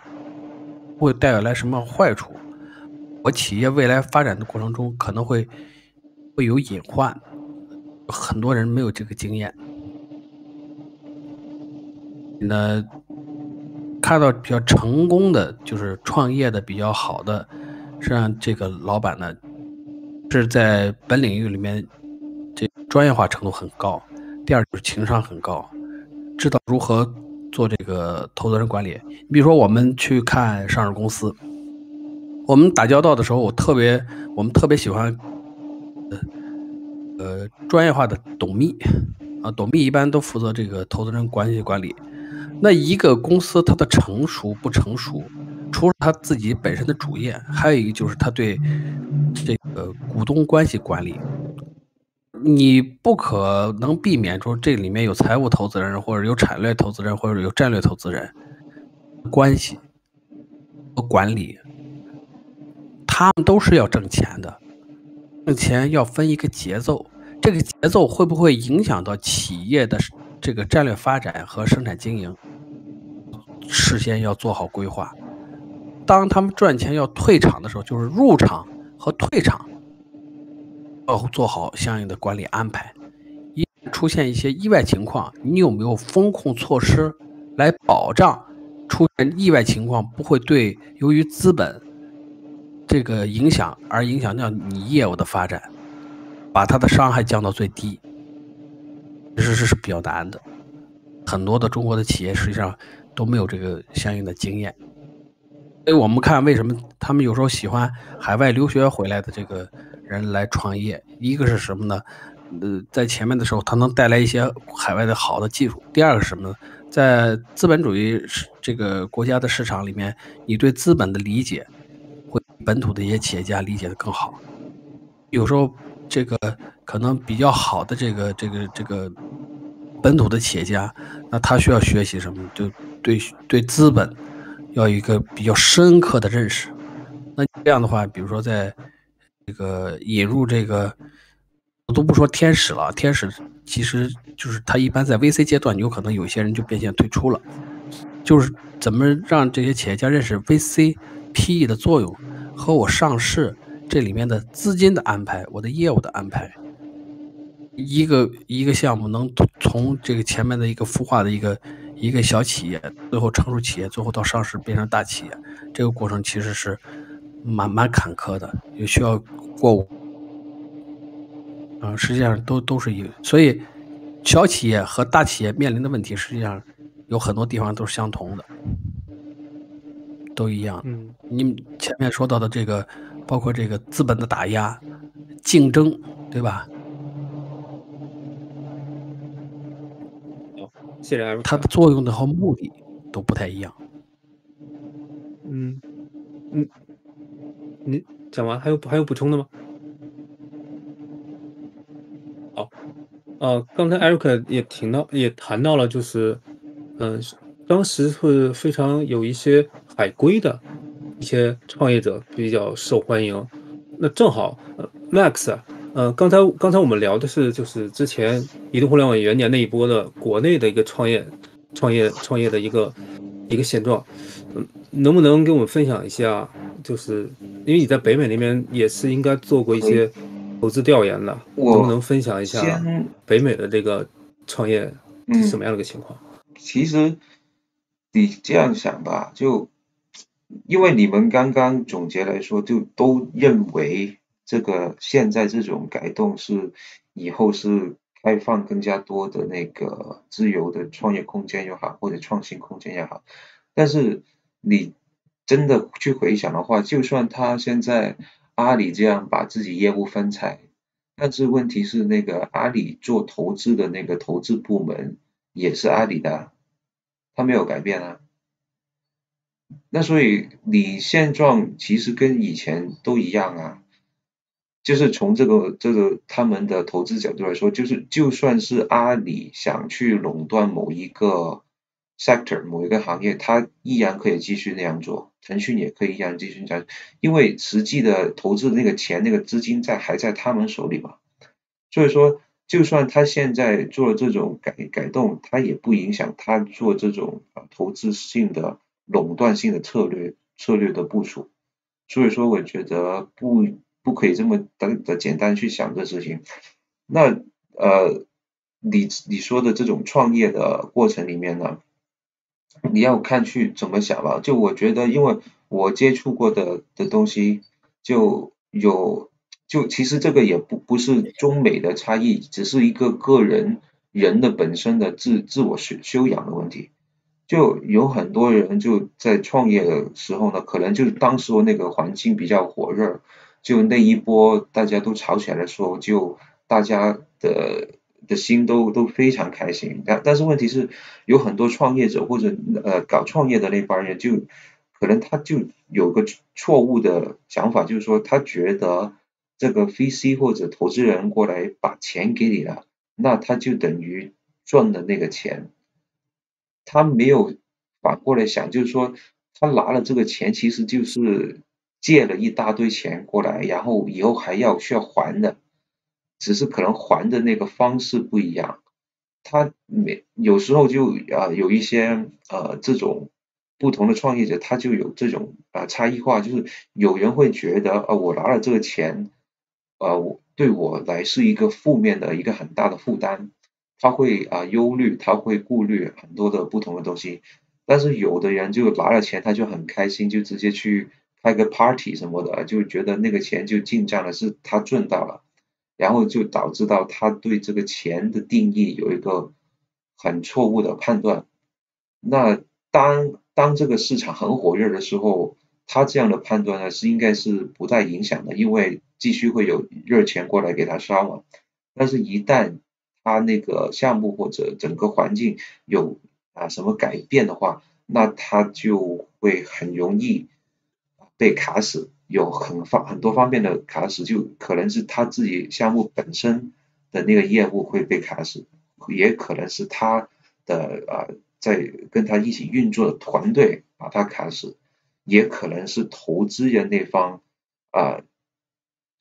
会带来什么样的坏处，我企业未来发展的过程中可能会有隐患，很多人没有这个经验。那看到比较成功的，就是创业的比较好的，实际上这个老板呢，是在本领域里面，这专业化程度很高。第二就是情商很高，知道如何做这个投资人管理。你比如说我们去看上市公司，我们打交道的时候，我们特别喜欢专业化的董秘啊，董秘一般都负责这个投资人关系管理。那一个公司它的成熟不成熟，除了他自己本身的主业，还有一个就是他对这个股东关系管理。你不可能避免说这里面有财务投资人，或者有产业投资人，或者有战略投资人关系和管理，他们都是要挣钱的，挣钱要分一个节奏，这个节奏会不会影响到企业的这个战略发展和生产经营，事先要做好规划。当他们赚钱要退场的时候，就是入场和退场要做好相应的管理安排。一出现一些意外情况，你有没有风控措施来保障出现意外情况不会对由于资本这个影响而影响到你业务的发展，把它的伤害降到最低，其实是比较难的。很多的中国的企业实际上都没有这个相应的经验。所以我们看为什么他们有时候喜欢海外留学回来的这个人来创业，一个是什么呢？在前面的时候他能带来一些海外的好的技术。第二个是什么呢？在资本主义这个国家的市场里面，你对资本的理解会比本土的一些企业家理解的更好。有时候这个可能比较好的这个本土的企业家，那他需要学习什么？就对资本要有一个比较深刻的认识。那这样的话，比如说在这个引入这个，我都不说天使了，天使其实就是他一般在 VC 阶段，有可能有些人就变现退出了。就是怎么让这些企业家认识 VC PE 的作用和我上市这里面的资金的安排，我的业务的安排。一个项目能从这个前面的一个孵化的一个小企业，最后成熟企业，最后到上市变成大企业，这个过程其实是蛮坎坷的，也需要过实际上都是所以小企业和大企业面临的问题，实际上有很多地方都是相同的，都一样。你们前面说到的这个，包括这个资本的打压、竞争，对吧？谢谢它的作用的和目的都不太一样。你讲完还有补充的吗？好，刚才 Eric 也谈到了，就是当时是非常有一些海归的一些创业者比较受欢迎。那正好Max 刚才我们聊的是就是之前移动互联网元年那一波的国内的一个创业的一个现状。能不能跟我们分享一下？就是因为你在北美那边也是应该做过一些投资调研的，能不能分享一下北美的这个创业是什么样的一个情况？其实你这样想吧，就因为你们刚刚总结来说，就都认为这个现在这种改动是以后是开放更加多的那个自由的创业空间也好，或者创新空间也好。但是你真的去回想的话，就算他现在阿里这样把自己业务分拆，但是问题是那个阿里做投资的那个投资部门也是阿里的，他没有改变啊。那所以你现状其实跟以前都一样啊，就是从这个他们的投资角度来说，就是就算是阿里想去垄断某一个 sector 某一个行业，它依然可以继续那样做，腾讯也可以依然继续这样，因为实际的投资的那个钱那个资金还在他们手里嘛。所以说，就算他现在做了这种改动，他也不影响他做这种投资性的垄断性的策略的部署。所以说，我觉得不可以这么的简单去想这事情。那你说的这种创业的过程里面呢，你要看去怎么想吧。就我觉得，因为我接触过的东西就有，就其实这个也不是中美的差异，只是一个人的本身的自我修养的问题。就有很多人就在创业的时候呢，可能就当时那个环境比较火热，就那一波大家都吵起来的时候，就大家的心都非常开心。但是问题是，有很多创业者或者搞创业的那帮人，就可能他就有个错误的想法，就是说他觉得这个 VC 或者投资人过来把钱给你了，那他就等于赚了那个钱。他没有反过来想，就是说他拿了这个钱，其实就是借了一大堆钱过来，然后以后需要还的，只是可能还的那个方式不一样。他有时候就有一些这种不同的创业者，他就有这种差异化，就是有人会觉得我拿了这个钱，对我来是一个负面的一个很大的负担。他会忧虑，他会顾虑很多的不同的东西，但是有的人就拿了钱，他就很开心，就直接去开个 party 什么的，就觉得那个钱就进账了，是他赚到了，然后就导致到他对这个钱的定义有一个很错误的判断。那当这个市场很火热的时候，他这样的判断呢是应该是不太影响的，因为继续会有热钱过来给他烧嘛。但是，一旦他那个项目或者整个环境有什么改变的话，那他就会很容易被卡死，有很多方面的卡死，就可能是他自己项目本身的那个业务会被卡死，也可能是他的在跟他一起运作的团队把他卡死，也可能是投资人那方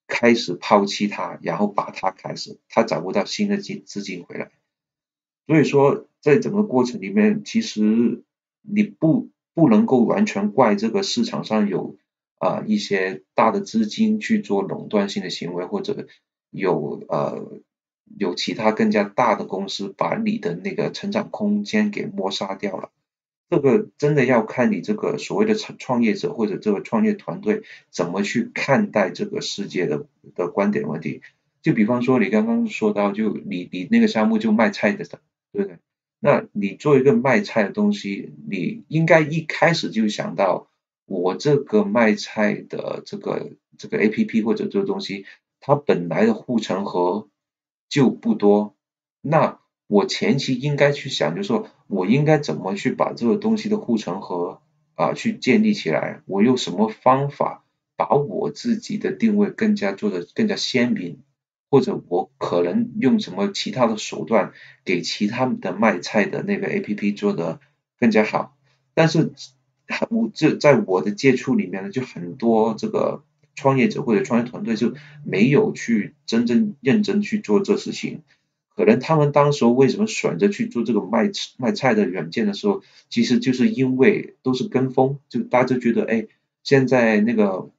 开始抛弃他，然后把他卡死，他找不到新的资金回来。所以说，在整个过程里面，其实你不能够完全怪这个市场上有一些大的资金去做垄断性的行为，或者有其他更加大的公司把你的那个成长空间给抹杀掉了。这个真的要看你这个所谓的创业者或者这个创业团队怎么去看待这个世界的观点问题。就比方说你刚刚说到，就你那个项目就卖菜的，对不对？那你做一个卖菜的东西，你应该一开始就想到，我这个卖菜的这个 APP 或者这个东西，它本来的护城河就不多，那我前期应该去想，就是说我应该怎么去把这个东西的护城河去建立起来，我用什么方法把我自己的定位做得更加鲜明，或者我可能用什么其他的手段给其他的卖菜的那个 APP 做得更加好。但是在我的接触里面呢，就很多这个创业者或者创业团队就没有去真正认真去做这事情。可能他们当时候为什么选择去做这个卖菜的软件的时候，其实就是因为都是跟风，就大家觉得现在那个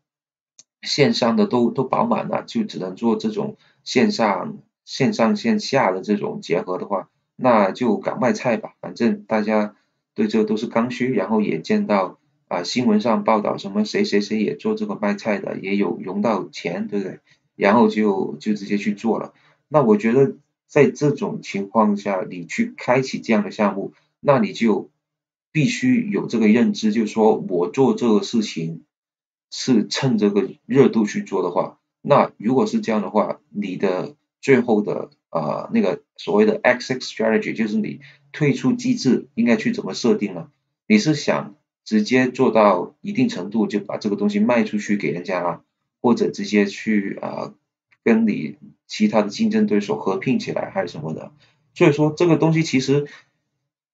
线上的都饱满了，就只能做这种线上线下的这种结合的话，那就搞卖菜吧，反正大家对这个都是刚需，然后也见到新闻上报道什么谁谁谁也做这个卖菜的，也有融到钱，对不对？然后就直接去做了。那我觉得在这种情况下你去开启这样的项目，那你就必须有这个认知，就是说我做这个事情是趁这个热度去做的话，那如果是这样的话，你的最后的那个所谓的 exit strategy 就是你退出机制应该去怎么设定呢？你是想直接做到一定程度就把这个东西卖出去给人家啦，或者直接去跟你其他的竞争对手合并起来还是什么的？所以说这个东西其实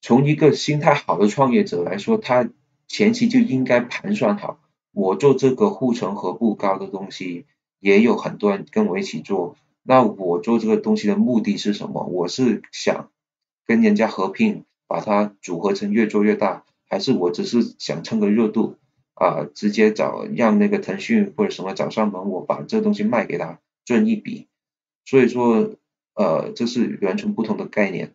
从一个心态好的创业者来说，他前期就应该盘算好，我做这个护城河不高的东西，也有很多人跟我一起做，那我做这个东西的目的是什么？我是想跟人家合并，把它组合成越做越大，还是我只是想蹭个热度直接让那个腾讯或者什么找上门，我把这东西卖给他赚一笔。所以说这是完全不同的概念。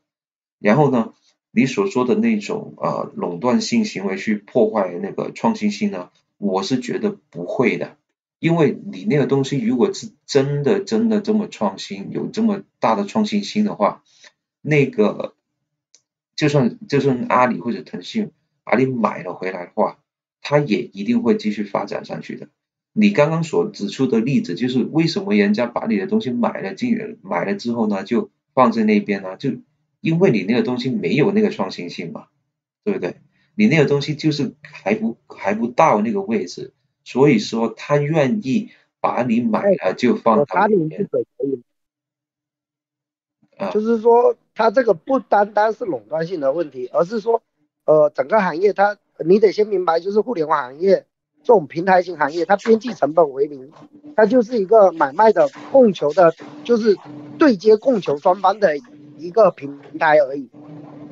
然后呢，你所说的那种垄断性行为去破坏那个创新性呢，我是觉得不会的，因为你那个东西如果是真的这么创新，有这么大的创新性的话，那个就算阿里或者腾讯把你买了回来的话，它也一定会继续发展上去的。你刚刚所指出的例子，就是为什么人家把你的东西买了之后呢，就放在那边呢？就因为你那个东西没有那个创新性嘛，对不对？你那个东西就是还不到那个位置，所以说他愿意把你买了就放到那边。就是说，它这个不单单是垄断性的问题，而是说，整个行业你得先明白，就是互联网行业这种平台型行业，它边际成本为零，它就是一个买卖的供求的，就是对接供求双方的一个平台而已，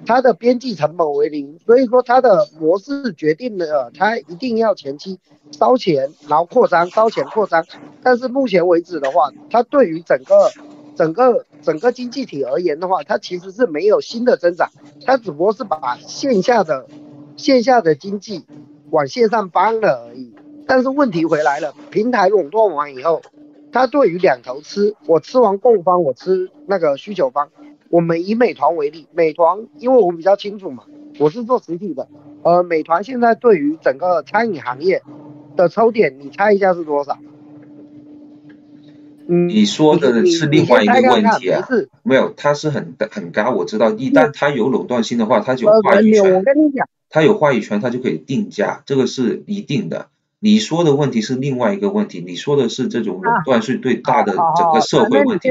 它的边际成本为零，所以说它的模式决定了它一定要前期烧钱，然后扩张，烧钱扩张，但是目前为止的话，它对于整个经济体而言的话，它其实是没有新的增长，它只不过是把线下的经济往线上搬了而已。但是问题回来了，平台垄断完以后，它对于两头吃，我吃完供方，我吃那个需求方。我们以美团为例，美团因为我比较清楚嘛，我是做实体的，美团现在对于整个餐饮行业的抽点，你猜一下是多少？你说的是另外一个问题啊，没有，它是很高，我知道，一旦它有垄断性的话，它就有话语权。我跟你讲，它有话语权，它就可以定价，这个是一定的。你说的问题是另外一个问题，你说的是这种垄断是对大的整个社会问题。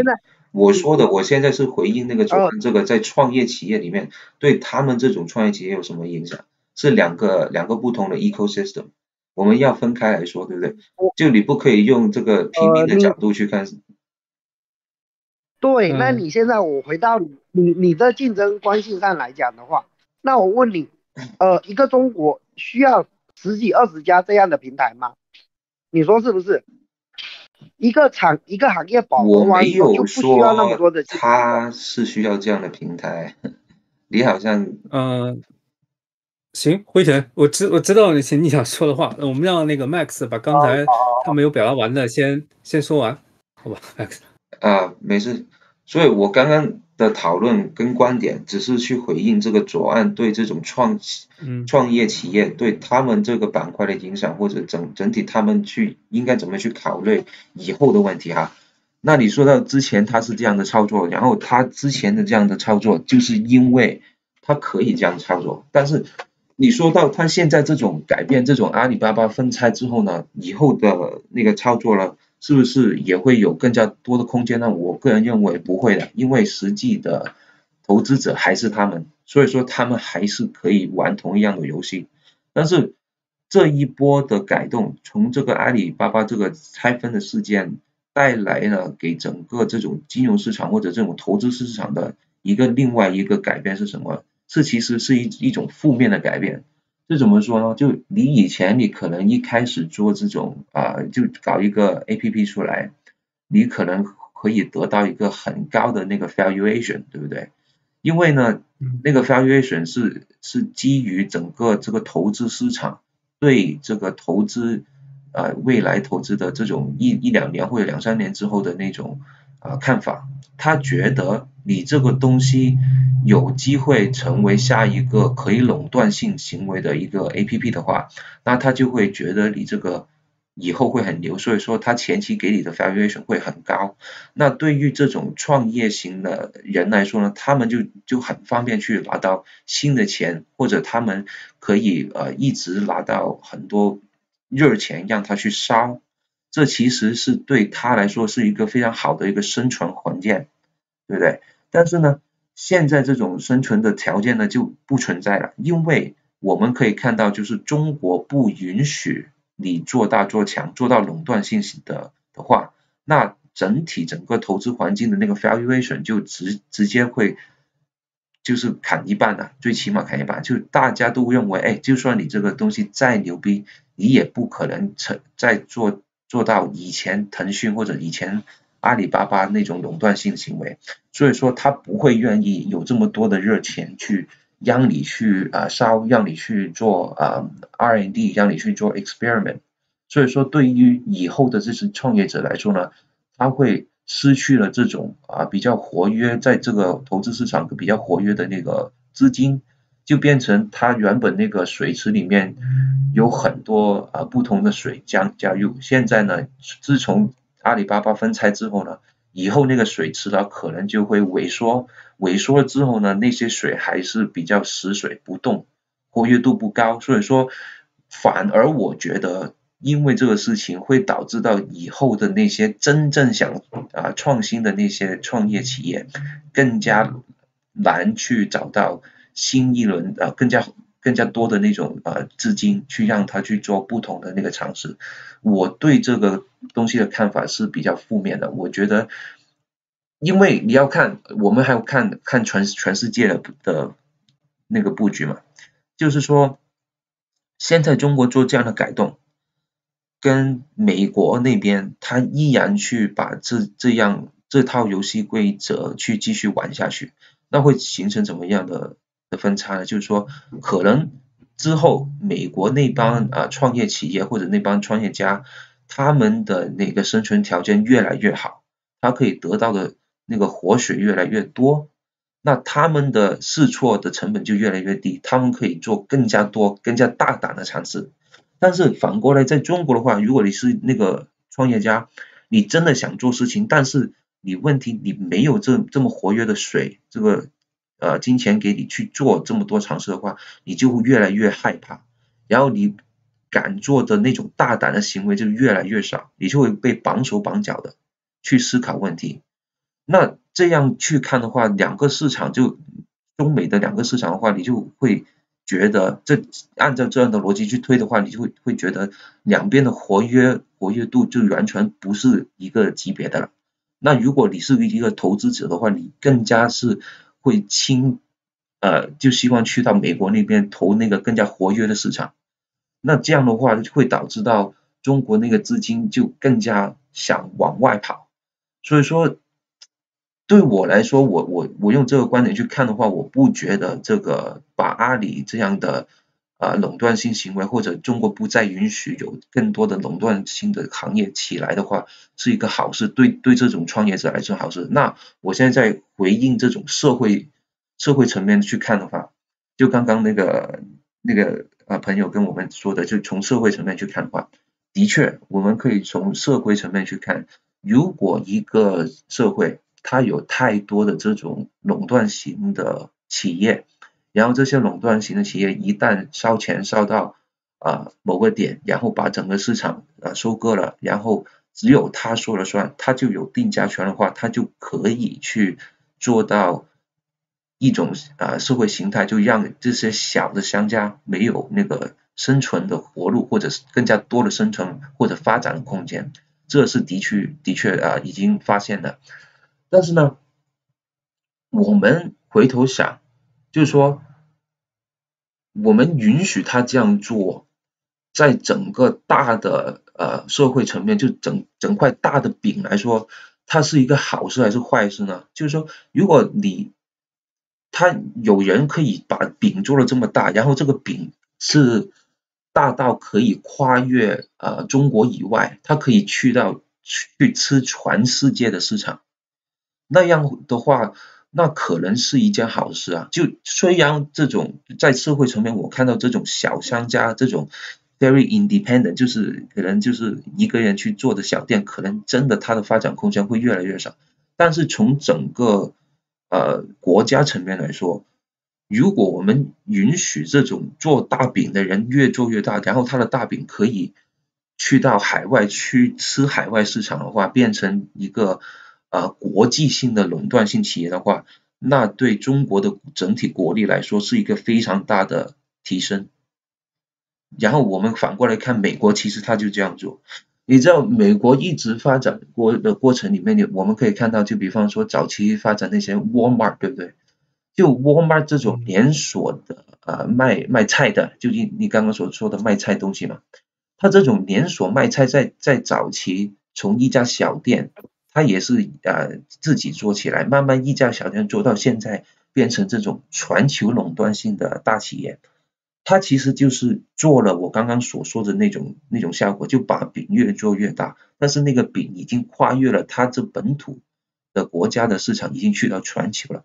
我说的，我现在是回应那个这个在创业企业里面对他们这种创业企业有什么影响，是两个不同的 ecosystem， 我们要分开来说，对不对？就你不可以用这个平民的角度去看。对，那你现在我回到你的竞争关系上来讲的话，那我问你，一个中国需要10几20家这样的平台吗？你说是不是？一个行业饱和完以后就不需要那么多的。他是需要这样的平台，你好像行，辉晨，我知道你想说的话，我们让那个 Max 把刚才他没有表达完的先说完，好吧 ，Max。没事。所以我刚刚的讨论跟观点只是去回应这个左岸对这种创业企业对他们这个板块的影响，或者整体他们应该怎么去考虑以后的问题哈。那你说到之前他是这样的操作，然后他之前的这样的操作就是因为他可以这样操作，但是你说到他现在这种改变，这种阿里巴巴分拆之后呢，以后的那个操作呢，是不是也会有更加多的空间呢？我个人认为不会的，因为实际的投资者还是他们，所以说他们还是可以玩同样的游戏。但是这一波的改动，从这个阿里巴巴这个拆分的事件带来了给整个这种金融市场或者这种投资市场的另外一个改变是什么？其实是一种负面的改变。这怎么说呢？就你以前你可能一开始做这种就搞一个 APP 出来，你可能可以得到一个很高的那个 valuation， 对不对？因为呢，那个 valuation 是基于整个这个投资市场对这个未来投资的这种一两年或者2-3年之后的那种看法，他觉得你这个东西有机会成为下一个可以垄断性行为的一个 APP 的话，那他就会觉得你这个以后会很牛，所以说他前期给你的 valuation 会很高。那对于这种创业型的人来说呢，他们就很方便去拿到新的钱，或者他们可以一直拿到很多热钱让他去烧。这其实是对他来说是一个非常好的一个生存环境，对不对？但是呢，现在这种生存的条件呢就不存在了，因为我们可以看到，就是中国不允许你做大做强，做到垄断性的话，那整个投资环境的那个 valuation 就直接会就是砍一半了，最起码砍一半，就大家都认为，哎，就算你这个东西再牛逼，你也不可能再做到以前腾讯或者以前阿里巴巴那种垄断性行为，所以说他不会愿意有这么多的热钱去让你去烧，让你去做R&D， 让你去做 experiment。所以说对于以后的这些创业者来说呢，他会失去了这种比较活跃，在这个投资市场比较活跃的那个资金，就变成他原本那个水池里面有很多不同的水加入。现在呢，自从阿里巴巴分拆之后呢，以后那个水池呢可能就会萎缩，萎缩了之后呢，那些水还是比较死水不动，活跃度不高，所以说反而我觉得因为这个事情会导致到以后的那些真正想创新的那些创业企业更加难去找到新一轮更加多的那种资金去让他去做不同的那个尝试。我对这个东西的看法是比较负面的，我觉得因为你要看我们还要看全世界的那个布局嘛，就是说现在中国做这样的改动，跟美国那边他依然去把这套游戏规则去继续玩下去，那会形成怎么样的分差呢？就是说可能之后美国那帮创业企业或者那帮创业家，他们的那个生存条件越来越好，他可以得到的那个活水越来越多，那他们的试错的成本就越来越低，他们可以做更加多更加大胆的尝试。但是反过来在中国的话，如果你是那个创业家，你真的想做事情，但是你问题你没有这么活跃的水，这个金钱给你去做这么多尝试的话，你就会越来越害怕，然后你敢做的那种大胆的行为就越来越少，你就会被绑手绑脚的去思考问题。那这样去看的话，两个市场就中美的两个市场的话，你就会觉得按照这样的逻辑去推的话，你就会觉得两边的活跃度就完全不是一个级别的了。那如果你是一个投资者的话，你更加是会就希望去到美国那边投那个更加活跃的市场。那这样的话会导致到中国那个资金就更加想往外跑。所以说对我来说，我用这个观点去看的话，我不觉得这个把阿里这样的垄断性行为，或者中国不再允许有更多的垄断性的行业起来的话，是一个好事，对这种创业者来说好事。那我现在在回应这种社会层面去看的话，就刚刚那个朋友跟我们说的，就从社会层面去看的话，的确我们可以从社会层面去看，如果一个社会它有太多的这种垄断型的企业，然后这些垄断型的企业一旦烧钱烧到某个点，然后把整个市场收割了，然后只有他说了算，他就有定价权的话，他就可以去做到一种社会形态，就让这些小的商家没有那个生存的活路，或者是更加多的生存或者发展的空间，这是的确已经发现的。但是呢，我们回头想，就是说我们允许他这样做，在整个大的社会层面，就整块大的饼来说，它是一个好事还是坏事呢？就是说，如果他有人可以把饼做得这么大，然后这个饼是大到可以跨越中国以外，它可以去吃全世界的市场，那样的话，那可能是一件好事啊。就虽然这种在社会层面，我看到这种小商家这种 very independent， 就是可能就是一个人去做的小店，可能真的它的发展空间会越来越少。但是从整个国家层面来说，如果我们允许这种做大饼的人越做越大，然后他的大饼可以去到海外去吃海外市场的话，变成一个国际性的垄断性企业的话，那对中国的整体国力来说是一个非常大的提升。然后我们反过来看美国，其实他就这样做。你知道美国一直发展的过程里面，我们可以看到，就比方说早期发展那些 Walmart， 对不对？就 Walmart 这种连锁的卖菜的，就你刚刚所说的卖菜东西嘛，它这种连锁卖菜在早期从一家小店，它也是自己做起来，慢慢一家小店做到现在变成这种全球垄断性的大企业。它其实就是做了我刚刚所说的那种效果，就把饼越做越大，但是那个饼已经跨越了它这本土的国家的市场，已经去到全球了。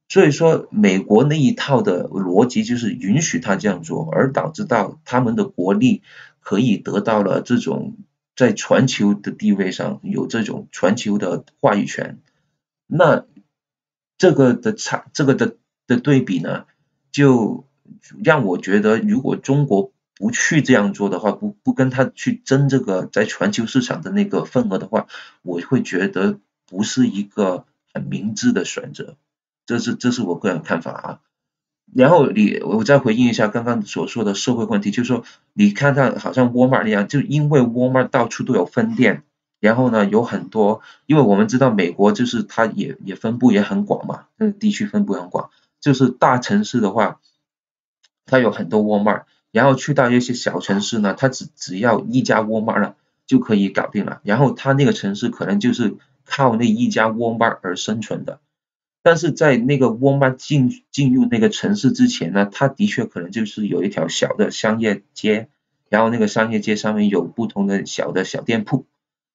所以说美国那一套的逻辑就是允许他这样做，而导致到他们的国力可以得到了这种在全球的地位上有这种全球的话语权。那这个的对比呢，就让我觉得，如果中国不去这样做的话，不跟他去争这个在全球市场的那个份额的话，我会觉得不是一个很明智的选择。这是我个人看法啊。然后我再回应一下刚刚所说的社会问题，就是说你看到好像 Walmart 那样，就因为 Walmart 到处都有分店，然后呢有很多，因为我们知道美国就是它也分布也很广嘛，地区分布很广，就是大城市的话，它有很多 Walmart， 然后去到一些小城市呢，它只要一家 Walmart 了就可以搞定了，然后它那个城市可能就是靠那一家 Walmart 而生存的。但是在那个 Walmart 进入那个城市之前呢，它的确可能就是有一条小的商业街，然后那个商业街上面有不同的小店铺，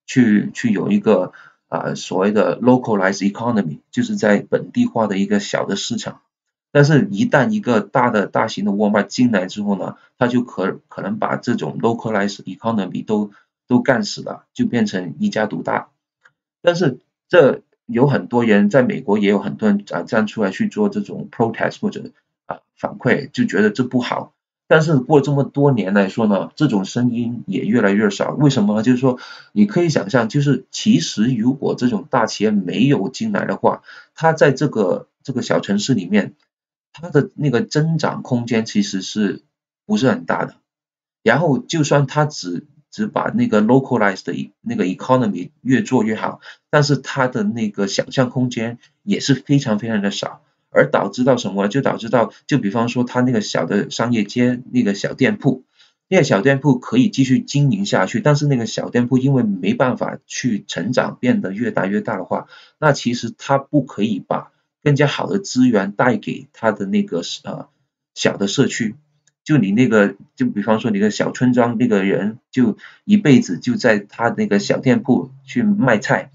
去有一个所谓的 localized economy， 就是在本地化的一个小的市场。但是一旦一个大型的 Walmart 进来之后呢，它就可能把这种 localized economy 都干死了，就变成一家独大。但是这有很多人在美国也有很多人站出来去做这种 protest 或者反馈，就觉得这不好。但是过这么多年来说呢，这种声音也越来越少。为什么呢？就是说你可以想象，就是其实如果这种大企业没有进来的话，它在这个小城市里面，它的那个增长空间其实是不是很大的。然后就算它只把那个 localized 的那个 economy 越做越好，但是它的那个想象空间也是非常非常的少，而导致到什么？就导致到就比方说它那个小的商业街那个小店铺，那个小店铺可以继续经营下去，但是那个小店铺因为没办法去成长，变得越大越大的话，那其实它不可以把更加好的资源带给它的那个小的社区。就你那个，就比方说你的小村庄那个人，就一辈子就在他那个小店铺去卖菜，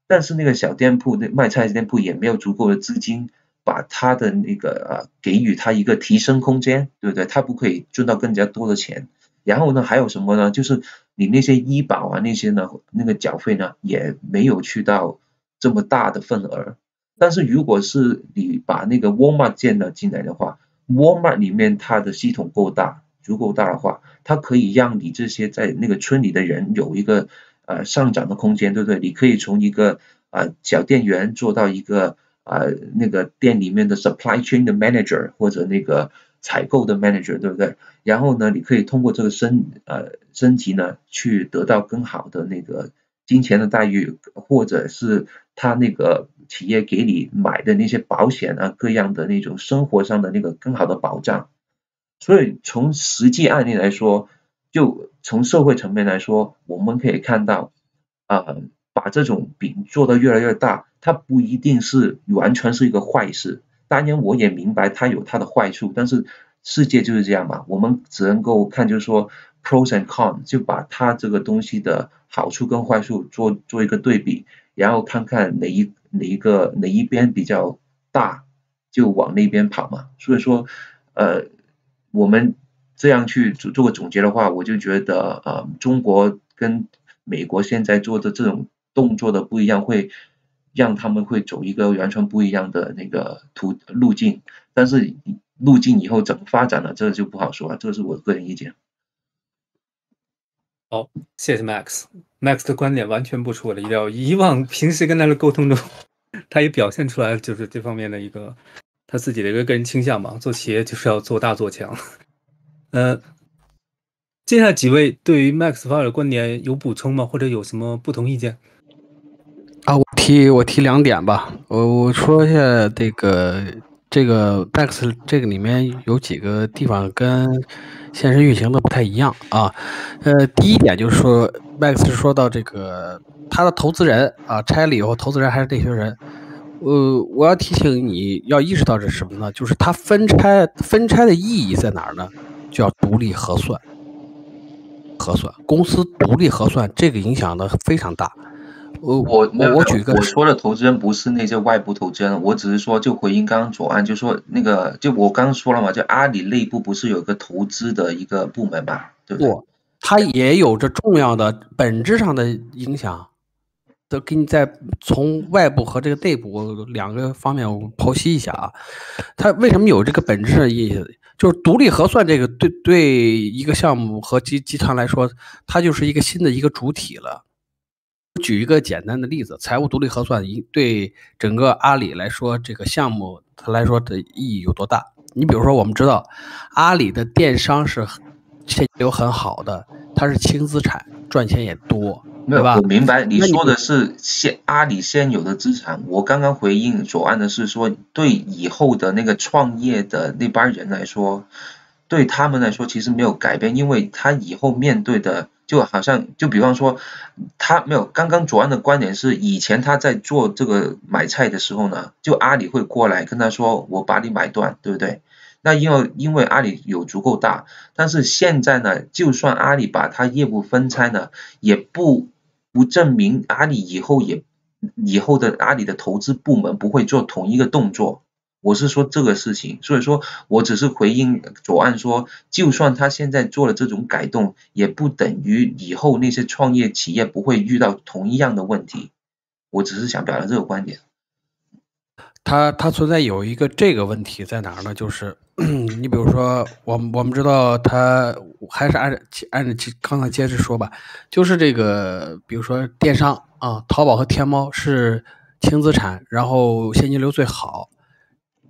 但是那个小店铺那卖菜店铺也没有足够的资金，把他的那个给予他一个提升空间，对不对？他不可以赚到更加多的钱。然后呢，还有什么呢？就是你那些医保啊那些呢，那个缴费呢也没有去到这么大的份额。但是如果是你把那个 Walmart 建了进来的话， Walmart 里面它的系统够大，足够大的话，它可以让你这些在那个村里的人有一个上涨的空间，对不对？你可以从一个小店员做到一个那个店里面的 supply chain 的 manager 或者那个采购的 manager， 对不对？然后呢，你可以通过这个升级呢，去得到更好的那个金钱的待遇，或者是他那个企业给你买的那些保险啊，各样的那种生活上的那个更好的保障。所以从实际案例来说，就从社会层面来说，我们可以看到把这种饼做得越来越大，它不一定是完全是一个坏事。当然我也明白它有它的坏处，但是世界就是这样嘛，我们只能够看就是说 pros and cons， 就把它这个东西的好处跟坏处做一个对比，然后看看哪一边比较大，就往那边跑嘛。所以说，我们这样去做个总结的话，我就觉得中国跟美国现在做的这种动作的不一样，会让他们会走一个完全不一样的那个路径，但是路径以后怎么发展呢？这就不好说了，这是我个人意见。好，谢谢 Max。Max 的观点完全不出我的意料，以往平时跟他的沟通中，他也表现出来就是这方面的一个他自己的一个个人倾向嘛，做企业就是要做大做强。接下来几位对于 Max 发表的观点有补充吗？或者有什么不同意见？啊，我提2点吧。我说一下这个 Max 这个里面有几个地方跟现实运行的不太一样啊。第一点就是说 Max 是说到这个他的投资人啊，拆了以后投资人还是那些人。我要提醒你要意识到是什么呢？就是它分拆的意义在哪儿呢？就要独立核算，公司独立核算，这个影响的非常大。我举个，我说的投资人不是那些外部投资人，我只是说就回应刚刚左岸，就说那个就我刚刚说了嘛，就阿里内部不是有个投资的一个部门嘛，对不对？它也有着重要的本质上的影响。都给你再从外部和这个内部两个方面我剖析一下啊。它为什么有这个本质的意义？就是独立核算这个对一个项目和集团来说，它就是一个新的一个主体了。举一个简单的例子，财务独立核算对整个阿里来说，这个项目它来说的意义有多大？你比如说，我们知道阿里的电商是现金流很好的，它是轻资产，赚钱也多。没有，我明白你说的是阿里现有的资产。我刚刚回应左岸的是说，对以后的那个创业的那帮人来说，对他们来说其实没有改变，因为他以后面对的就好像就比方说，他没有刚刚左岸的观点是，以前他在做这个买菜的时候呢，就阿里会过来跟他说，我把你买断，对不对？那因为阿里有足够大，但是现在呢，就算阿里把它业务分拆呢，也不证明阿里以后的阿里的投资部门不会做同一个动作。我是说这个事情，所以说我只是回应左岸说，就算他现在做了这种改动，也不等于以后那些创业企业不会遇到同一样的问题。我只是想表达这个观点。它存在有一个这个问题在哪儿呢？就是你比如说，我们知道它还是按照刚才接着说吧，就是这个比如说电商啊，淘宝和天猫是轻资产，然后现金流最好，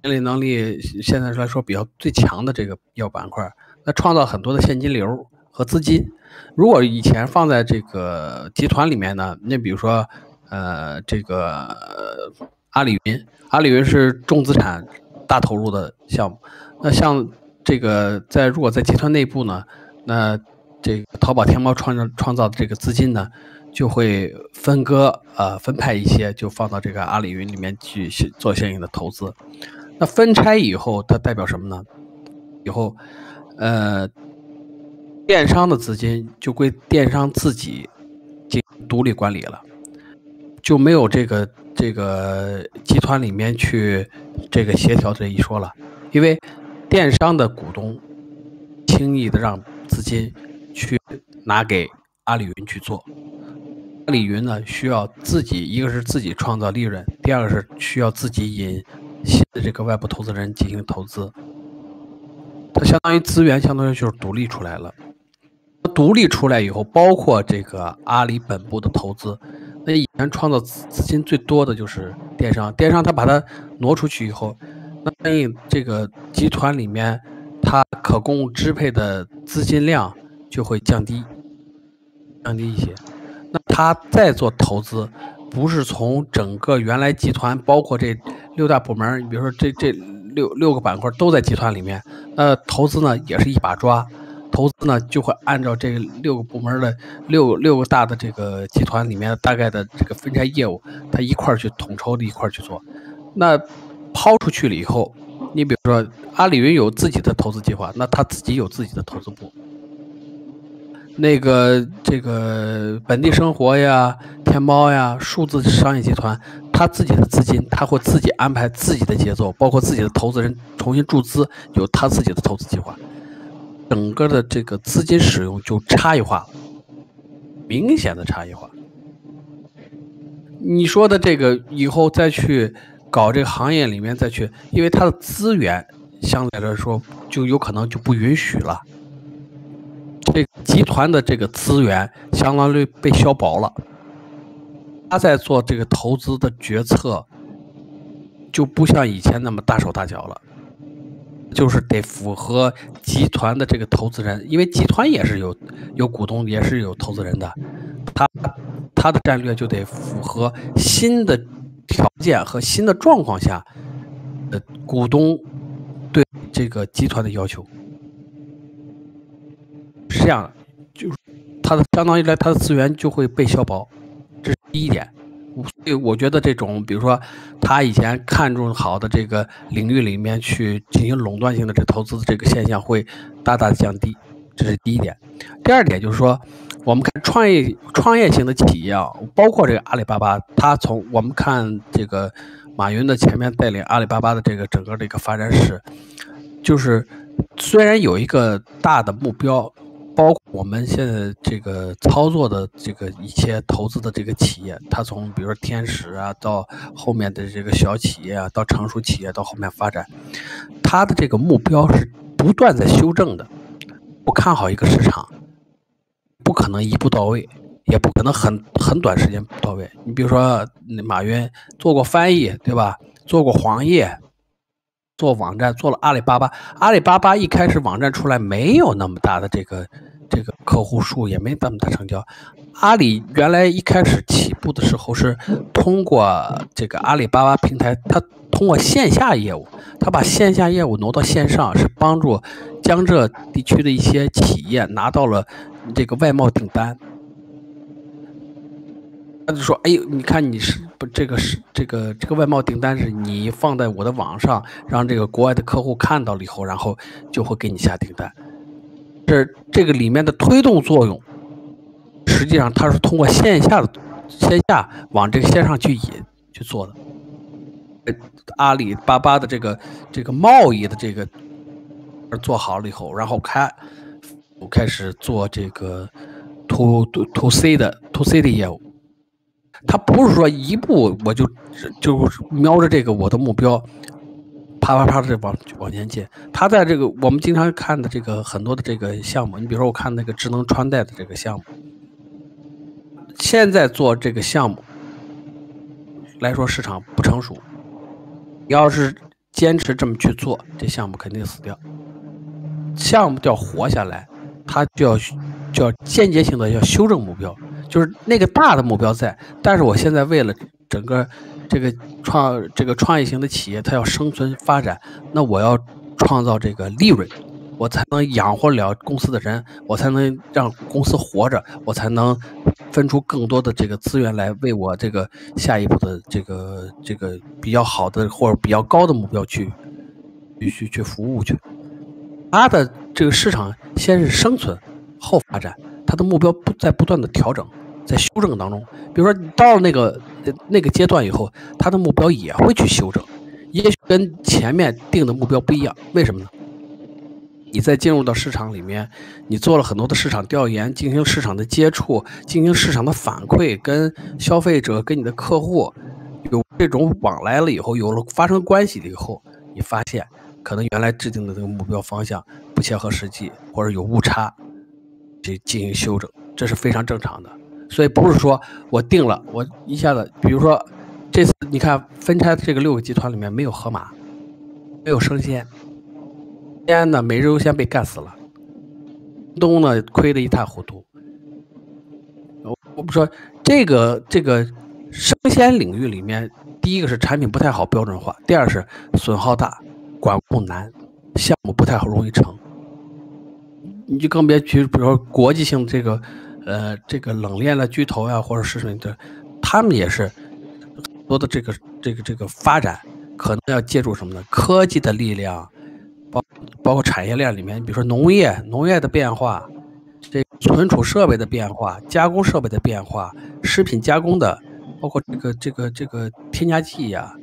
盈利能力现在来说比较最强的这个业务板块，那创造很多的现金流和资金。如果以前放在这个集团里面呢，那比如说这个阿里云是重资产大投入的项目，那像这个如果在集团内部呢，那这个淘宝天猫创造的这个资金呢，就会分派一些，就放到这个阿里云里面去做相应的投资。那分拆以后，它代表什么呢？以后电商的资金就归电商自己进行独立管理了，就没有这个集团里面去这个协调这一说了，因为电商的股东轻易的让资金去拿给阿里云去做，阿里云呢需要一个是自己创造利润，第二个是需要自己引新的这个外部投资人进行投资，它相当于资源相当于就是独立出来了。独立出来以后，包括这个阿里本部的投资，那以前创造资金最多的就是电商，它把它挪出去以后，那相应这个集团里面它可供支配的资金量就会降低一些。那它再做投资，不是从整个原来集团，包括这6大部门，你比如说这六个板块都在集团里面，投资呢也是一把抓。投资呢就会按照这6个部门的六个大的这个集团里面大概的这个分拆业务，它一块去统筹的一块去做。那抛出去了以后，你比如说阿里云有自己的投资计划，那他自己有自己的投资部。这个本地生活呀、天猫呀、数字商业集团，他自己的资金，他会自己安排自己的节奏，包括自己的投资人重新注资，有他自己的投资计划，整个的这个资金使用就差异化了，明显的差异化。你说的这个以后再去搞这个行业里面再去，因为它的资源相对来说就有可能就不允许了。这个集团的这个资源相当于被削薄了，他在做这个投资的决策就不像以前那么大手大脚了，就是得符合集团的这个投资人，因为集团也是有股东，也是有投资人的，他的战略就得符合新的条件和新的状况下的股东对这个集团的要求。是这样的，就是它的相当于来，它的资源就会被削薄，这是第一点。所以我觉得这种，比如说他以前看中好的这个领域里面去进行垄断性的这投资的这个现象会大大的降低，这是第一点。第二点就是说，我们看创业型的企业啊，包括这个阿里巴巴，它从我们看这个马云的前面带领阿里巴巴的这个整个这个发展史，就是虽然有一个大的目标。包括我们现在这个操作的这个一些投资的这个企业，它从比如说天使啊，到后面的这个小企业啊，到成熟企业，到后面发展，它的这个目标是不断在修正的。不看好一个市场，不可能一步到位，也不可能很短时间到位。你比如说马云做过翻译，对吧？做过黄页。做网站，做了阿里巴巴。阿里巴巴一开始网站出来没有那么大的这个客户数，也没那么大成交。阿里原来一开始起步的时候是通过这个阿里巴巴平台，它通过线下业务，它把线下业务挪到线上，是帮助江浙地区的一些企业拿到了这个外贸订单。他就说：“哎呦，你看你是不这个外贸订单是你放在我的网上，让这个国外的客户看到了以后，然后就会给你下订单。这个里面的推动作用，实际上它是通过线下往这个线上去做的。阿里巴巴的这个贸易的这个做好了以后，然后开始做这个 to C 的业务。”他不是说一步我就瞄着这个我的目标，啪的往前进。他在这个我们经常看的这个很多的这个项目，你比如说我看那个智能穿戴的这个项目，现在做这个项目来说市场不成熟，要是坚持这么去做，这项目肯定死掉。项目要活下来，它就要间接性的要修正目标。就是那个大的目标在，但是我现在为了整个这个创业型的企业，它要生存发展，那我要创造这个利润，我才能养活了公司的人，我才能让公司活着，我才能分出更多的这个资源来为我这个下一步的这个比较好的或者比较高的目标去服务去。它的这个市场先是生存后发展，它的目标在不断的调整，在修正当中。比如说你到了那个阶段以后，它的目标也会去修正，也许跟前面定的目标不一样。为什么呢？你在进入到市场里面，你做了很多的市场调研，进行市场的接触，进行市场的反馈，跟消费者跟你的客户有这种往来了以后，有了发生关系了以后，你发现可能原来制定的这个目标方向不切合实际，或者有误差，去进行修正，这是非常正常的。所以不是说我定了，我一下子，比如说这次你看分拆这个6个集团里面没有盒马，没有生鲜，西安呢每日优鲜被干死了，东呢亏得一塌糊涂。我不说这个生鲜领域里面，第一个是产品不太好标准化，第二是损耗大，管控难，项目不太好容易成。你就更别去，比如说国际性这个冷链的巨头呀，或者是什么的，他们也是很多的这个发展，可能要借助什么呢？科技的力量，包括产业链里面，比如说农业的变化，这存储设备的变化、加工设备的变化、食品加工的，包括这个添加剂呀，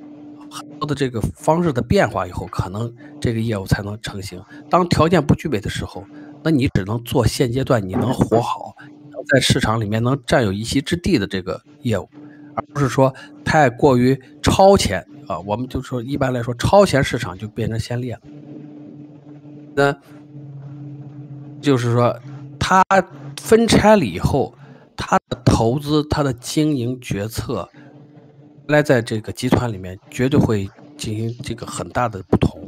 很多的这个方式的变化以后，可能这个业务才能成型。当条件不具备的时候，那你只能做现阶段你能活好，能在市场里面能占有一席之地的这个业务，而不是说太过于超前啊。我们就说一般来说，超前市场就变成先烈了。那就是说，它分拆了以后，它的投资、它的经营决策，原来在这个集团里面绝对会进行这个很大的不同。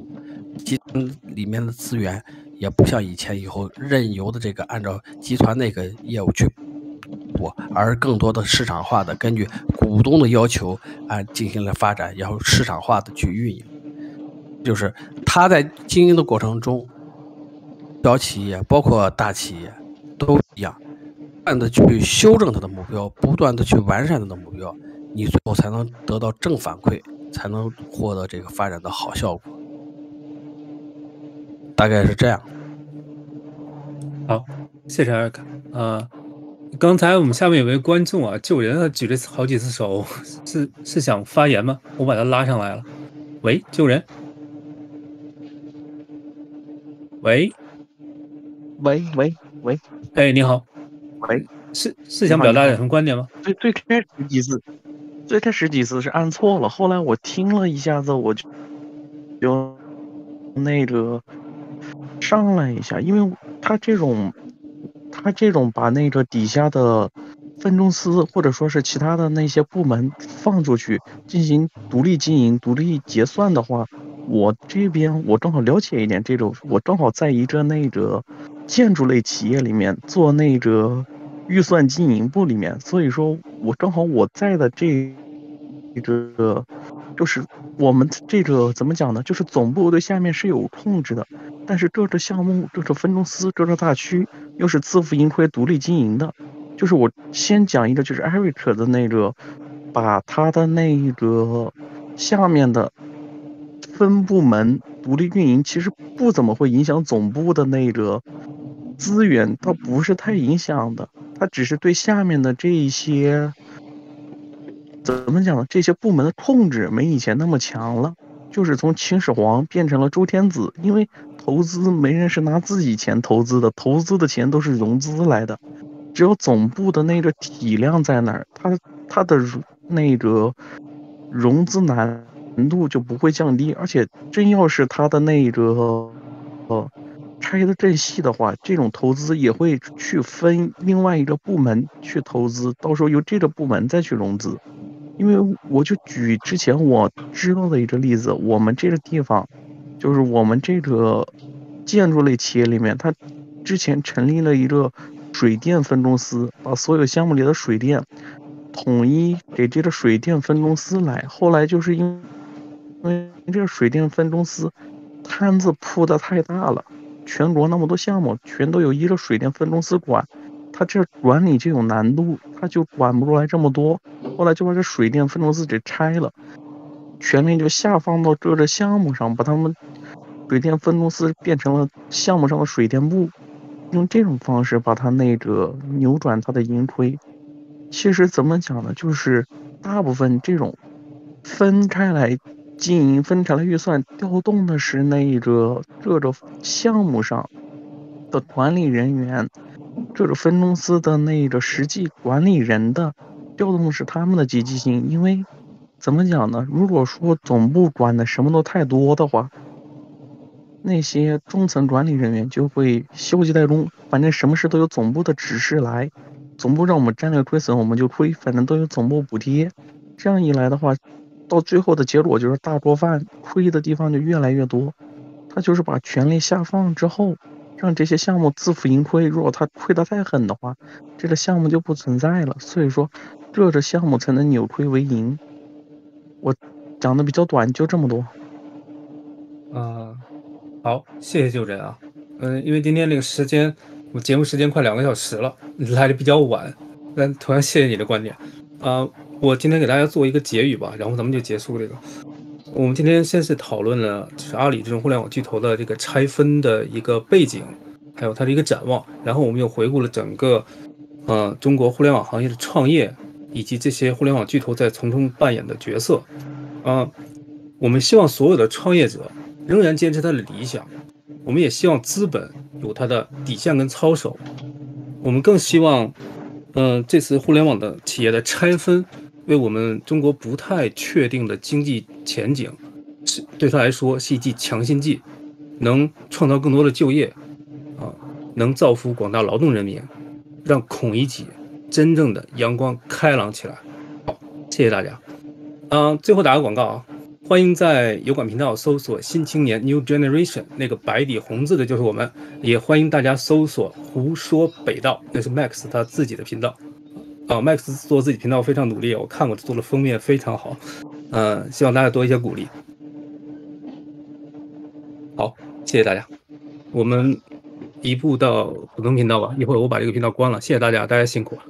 集团里面的资源也不像以前以后任由的这个按照集团那个业务去做，而更多的市场化的根据股东的要求进行了发展，然后市场化的去运营。就是它在经营的过程中，小企业包括大企业都一样，不断的去修正它的目标，不断的去完善它的目标，你最后才能得到正反馈，才能获得这个发展的好效果。大概是这样。好，谢谢艾克。刚才我们下面有位观众啊，救人举了好几次手，是想发言吗？我把他拉上来了。喂，救人。喂，哎，你好。喂，是想表达点什么观点吗？最开始几次是按错了，后来我听了一下子，我就那个上来一下，因为他这种把那个底下的分公司或者说是其他的那些部门放出去进行独立经营、独立结算的话，我这边我正好了解一点这种，我正好在一个那个建筑类企业里面做那个预算经营部里面，所以说我正好我在的这个就是我们这个怎么讲呢？就是总部对下面是有控制的，但是这个项目、这个分公司、这个大区又是自负盈亏、独立经营的。就是我先讲一个，就是 Eric 的那个，把他的那个下面的分部门独立运营，其实不怎么会影响总部的那个资源，它不是太影响的，它只是对下面的这一些怎么讲呢？这些部门的控制没以前那么强了，就是从秦始皇变成了周天子，因为投资没人是拿自己钱投资的，投资的钱都是融资来的。只有总部的那个体量在那儿，它的那个融资难度就不会降低，而且真要是它的那个拆的正细的话，这种投资也会去分另外一个部门去投资，到时候由这个部门再去融资。因为我就举之前我知道的一个例子，我们这个地方就是我们这个建筑类企业里面，它之前成立了一个水电分公司，把所有项目里的水电统一给这个水电分公司来。后来就是因为这个水电分公司摊子铺的太大了，全国那么多项目全都有一个水电分公司管，他这管理就有难度，他就管不过来这么多。后来就把这水电分公司给拆了，权力就下放到这个项目上，把他们水电分公司变成了项目上的水电部。用这种方式把它那个扭转它的盈亏。其实怎么讲呢，就是大部分这种分开来经营、分开来预算调动的是那个这个项目上的管理人员，这个分公司的那个实际管理人的调动是他们的积极性。因为怎么讲呢，如果说总部管的什么都太多的话，那些中层管理人员就会消极怠工，反正什么事都有总部的指示来，总部让我们战略亏损我们就亏，反正都有总部补贴。这样一来的话，到最后的结果就是大锅饭，亏的地方就越来越多。他就是把权力下放之后，让这些项目自负盈亏，如果他亏得太狠的话，这个项目就不存在了。所以说这个项目才能扭亏为盈。我讲的比较短，就这么多。好，谢谢就诊啊。因为今天这个时间，我节目时间快2个小时了，来的比较晚，但同样谢谢你的观点。我今天给大家做一个结语吧，然后咱们就结束这个。我们今天先是讨论了就是阿里这种互联网巨头的这个拆分的一个背景，还有它的一个展望，然后我们又回顾了整个中国互联网行业的创业，以及这些互联网巨头在从中扮演的角色。我们希望所有的创业者仍然坚持他的理想，我们也希望资本有它的底线跟操守，我们更希望这次互联网的企业的拆分为我们中国不太确定的经济前景对他来说是一剂强心剂，能创造更多的就业能造福广大劳动人民，让孔乙己真正的阳光开朗起来。好，谢谢大家。最后打个广告啊，欢迎在油管频道搜索新青年 New Generation， 那个白底红字的就是我们，也欢迎大家搜索胡说北道，那是 Max 他自己的频道。Max 做自己频道非常努力，我看过做的封面非常好，希望大家多一些鼓励。好，谢谢大家。我们移步到普通频道吧，一会儿我把这个频道关了，谢谢大家，大家辛苦了。